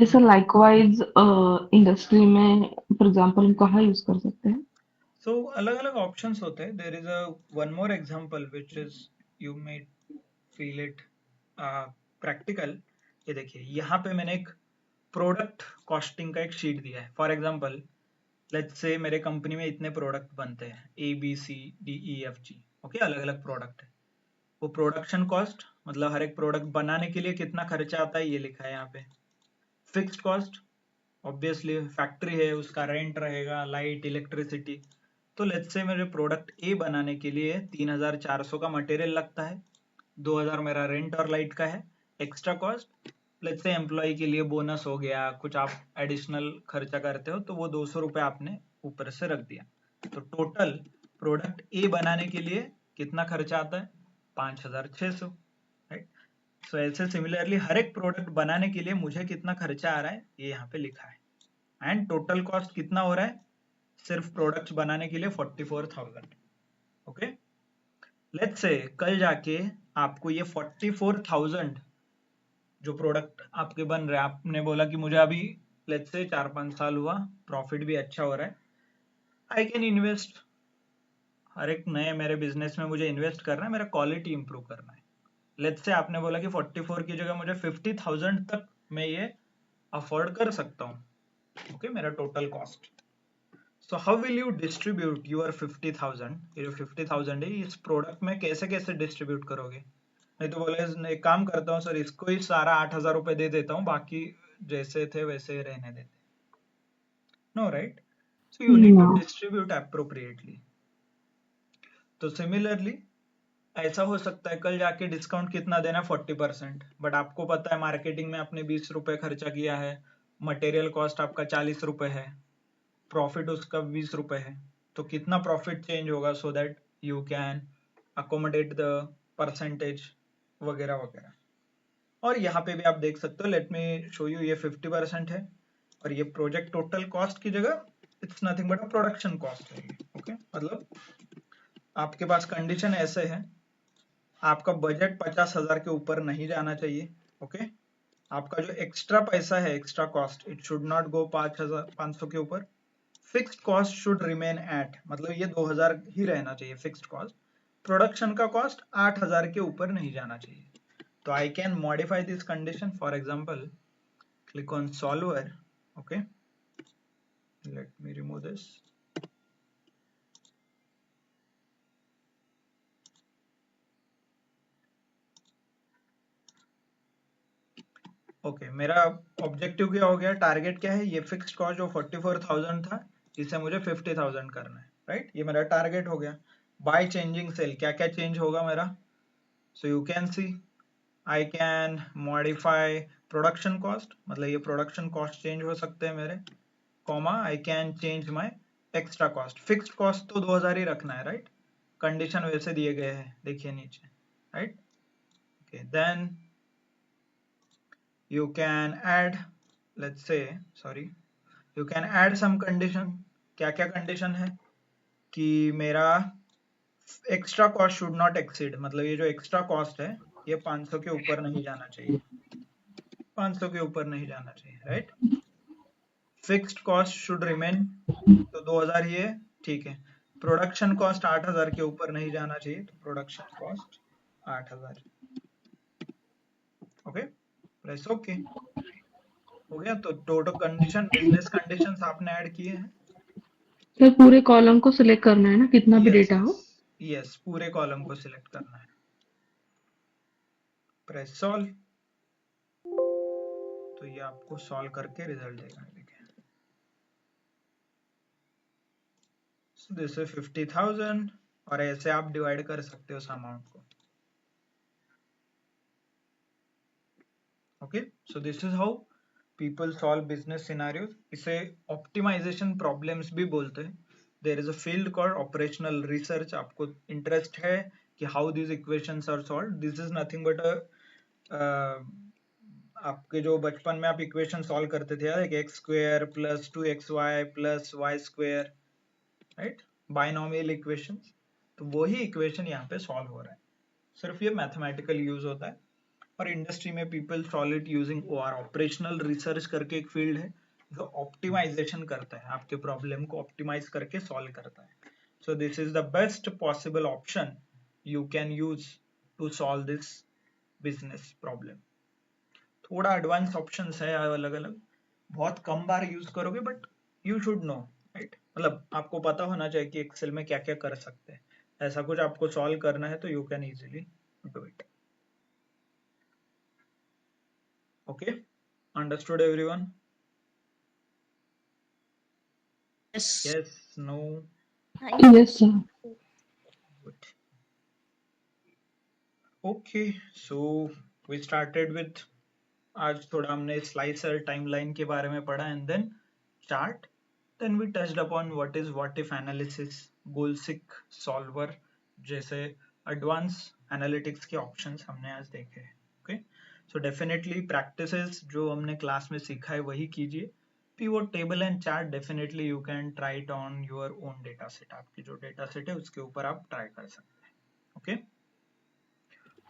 जैसे लाइकवाइज इंडस्ट्री में फॉर एग्जांपल हम कहाँ यूज कर सकते हैं? So अलग अलग options होते हैं, there is a one more example which is you may feel it practical। ये देखिए यहाँ पे मैंने एक प्रोडक्ट कॉस्टिंग का एक शीट दिया है। फॉर एग्जांपल लेट्स से मेरे कंपनी में इतने प्रोडक्ट बनते हैं ABCDEFG, ओके, अलग अलग प्रोडक्ट है। वो प्रोडक्शन कॉस्ट मतलब हर एक प्रोडक्ट बनाने के लिए कितना खर्चा आता है ये लिखा है यहाँ पे। फिक्स्ड कॉस्ट ऑब्वियसली फैक्ट्री है उसका रेंट रहेगा, लाइट, इलेक्ट्रिसिटी। तो लेट्स से मेरे प्रोडक्ट ए बनाने के लिए 3400 का मटेरियल लगता है, 2000 मेरा रेंट और लाइट का है। Extra cost let's say employ के लिए बोनस हो गया, कुछ आप एडिशनल खर्चा करते हो तो वो 200 रुपए आपने ऊपर से रख दिया। तो टोटल प्रोडक्ट ए बनाने के लिए कितना खर्चा आता है, 5600, राइट। सो ऐसे सिमिलरली हर एक प्रोडक्ट बनाने के लिए मुझे कितना खर्चा आ रहा है ये यहाँ पे लिखा है, एंड टोटल कॉस्ट कितना हो रहा है सिर्फ प्रोडक्ट्स बनाने के लिए 44,000, ओके। लेट्स से कल जाके आपको ये 44,000 जो प्रोडक्ट आपके बन रहे हैं, आपने बोला कि मुझे अभी लेट्स से 4-5 साल हुआ, प्रॉफिट भी अच्छा हो रहा है, आई कैन इन्वेस्ट, हर एक नए मेरे बिजनेस में मुझे इन्वेस्ट करना है, मेरा क्वालिटी इंप्रूव करना है। लेट्स से आपने बोला कि 44 की जगह मुझे 50,000 तक मैं ये अफोर्ड कर सकता हूँ, ओके, मेरा total cost. So how will you distribute your 50,000, ये जो 50,000 है इस प्रोडक्ट में कैसे कैसे डिस्ट्रीब्यूट करोगे? नहीं तो बोले एक काम करता हूँ सर इसको ही सारा 8,000 रुपए दे देता हूँ, बाकी जैसे थे वैसे रहने देते, no, right. So you need to No. Distribute appropriately. तो सिमिलरली ऐसा हो सकता है कल जाके डिस्काउंट कितना देना है 40%, बट आपको पता है मार्केटिंग में आपने 20 रुपए खर्चा किया है, मटेरियल कॉस्ट आपका 40 रुपए है, प्रॉफिट उसका 20 रुपए है, तो कितना प्रॉफिट चेंज होगा so that you can accommodate the percentage वगैरह वगैरह। और यहाँ पे भी आप देख सकते हो, लेट मी शो यू, ये 50% है और ये प्रोजेक्ट टोटल कॉस्ट की जगह it's nothing but a production cost है, ओके। मतलब आपके पास कंडीशन ऐसे है, आपका बजट 50,000 के ऊपर नहीं जाना चाहिए, ओके। आपका जो एक्स्ट्रा पैसा है, extra cost, it should not go 5,500 के ऊपर। Fixed cost should remain at, मतलब ये 2,000 ही रहना चाहिए फिक्स्ड कॉस्ट। प्रोडक्शन का कॉस्ट 8,000 के ऊपर नहीं जाना चाहिए। तो I can modify this condition, for example click on solver, okay, let me remove this, okay, मेरा ऑब्जेक्टिव क्या हो गया, टारगेट क्या है, ये फिक्स्ड कॉस्ट जो 44,000 था इसे मुझे 50,000 करना है, राइट, ये मेरा टारगेट हो गया। बाय चेंजिंग सेल क्या क्या चेंज होगा मेरा, so you can see I can modify production cost, मतलब ये प्रोडक्शन कॉस्ट चेंज हो सकते हैं मेरे, comma I can change my extra cost. Fixed cost तो 2,000 ही रखना है, राइट, कंडीशन वैसे दिए गए हैं, देखिए नीचे, right. Okay, then you can add, let's say, sorry, you can add some condition. क्या क्या कंडीशन है कि मेरा extra cost should not exceed, मतलब ये जो एक्स्ट्रा कॉस्ट है ये 500 के ऊपर नहीं जाना चाहिए, 500 के ऊपर नहीं जाना चाहिए, right. Fixed cost should remain, तो 2000 ही है, ठीक है. प्रोडक्शन कॉस्ट 8000 के ऊपर नहीं जाना चाहिए, तो production cost 8000. Okay, press okay, हो गया. तो टोटल कंडीशन, बिजनेस कंडीशंस आपने ऐड किए हैं. सर पूरे कॉलम को सिलेक्ट करना है ना, कितना भी यस डेटा हो. यस, पूरे कॉलम को सिलेक्ट करना है. प्रेस सॉल्व, तो ये आपको सॉल्व करके रिजल्ट देगा. देखिए, सो दिस इज 50,000, और ऐसे आप डिवाइड कर सकते हो उस अमाउंट को. Okay, so this is how people solve business scenarios. इसे ऑप्टिमाइजेशन प्रॉब्लम्स भी बोलते हैं. There is a field called operational research. आपको इंटरेस्ट है कि how this equations are solved, this is nothing but a आपके जो बचपन में आप इक्वेशन सॉल्व करते थे, यार, x square plus 2xy plus y square, right, binomial equations. तो वही इक्वेशन यहाँ पे सॉल्व हो रहा है, सिर्फ ये मैथमेटिकल यूज होता है. और इंडस्ट्री में people solve it using OR. Operational research करके एक फील्ड है जो ऑप्टिमाइजेशन करता है, आपके प्रॉब्लम को ऑप्टिमाइज करके सॉल्व करता है. So this is the best possible option you can use to solve this business problem. थोड़ा एडवांस ऑप्शंस है अलग अलग, बहुत कम बार यूज करोगे, but you should know, right. मतलब आपको पता होना चाहिए कि एक्सेल में क्या क्या कर सकते हैं. ऐसा कुछ आपको सॉल्व करना है तो you can easily do it. Okay, understood everyone? Yes. Yes, no, yes sir. good. Okay, so we started with, आज थोड़ा हमने स्लाइसर टाइमलाइन के बारे में पढ़ा, and then chart. Then we touched upon what if analysis, goal seek solver जैसे advance analytics के options हमने आज देखे. ओके, सो डेफिनेटली प्रैक्टिसेस जो हमने क्लास में सीखा है वही कीजिए. Pivot table and chart definitely you can try it on your own data set. आपकी जो डेटा सेट है उसके ऊपर आप ट्राई कर सकते हैं. ओके,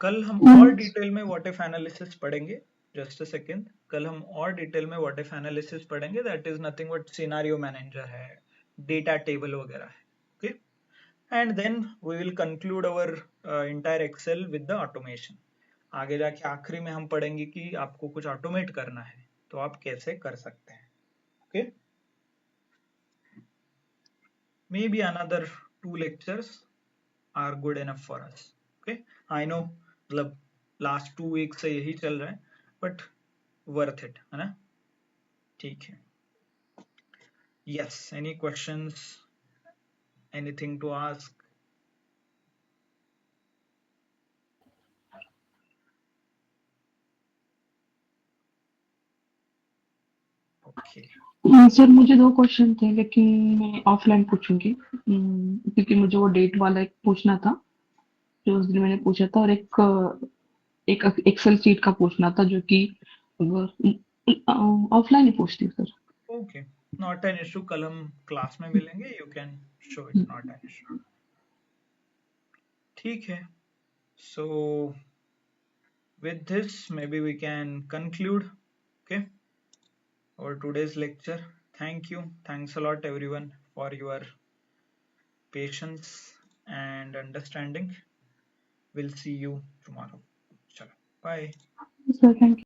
कल हम और डिटेल में व्हाट इफ एनालिसिस पढ़ेंगे. जस्ट अ सेकेंड, कल हम और डिटेल में व्हाट इफ एनालिसिस पढ़ेंगे. That is nothing but scenario manager है, डेटा टेबल वगैरह है. Okay, and then we will conclude our entire Excel with the automation. आगे जाके आखिरी में हम पढ़ेंगे कि आपको कुछ ऑटोमेट करना है तो आप कैसे कर सकते हैं. Okay, may be another 2 lectures are good enough for us. Okay, I know, मतलब लास्ट 2 weeks से यही चल रहा है, बट वर्थ इट है ना. ठीक है. Yes, any questions, anything to ask? Okay, sir मुझे 2 क्वेश्चन थे, लेकिन मैं ऑफलाइन पूछूंगी, क्योंकि मुझे वो डेट वाला एक पूछना था जो उस दिन मैंने पूछा था, और एक एक्सेल शीट का पूछना था जो कि ऑफलाइन ही पूछती हूँ sir. Okay, not an issue. कल हम क्लास में मिलेंगे, you can show it, not an issue. ठीक है. So with this maybe we can conclude, okay, our today's lecture. Thank you, thanks a lot everyone for your patience and understanding. We'll see you tomorrow. Chalo, bye. Sir thank you.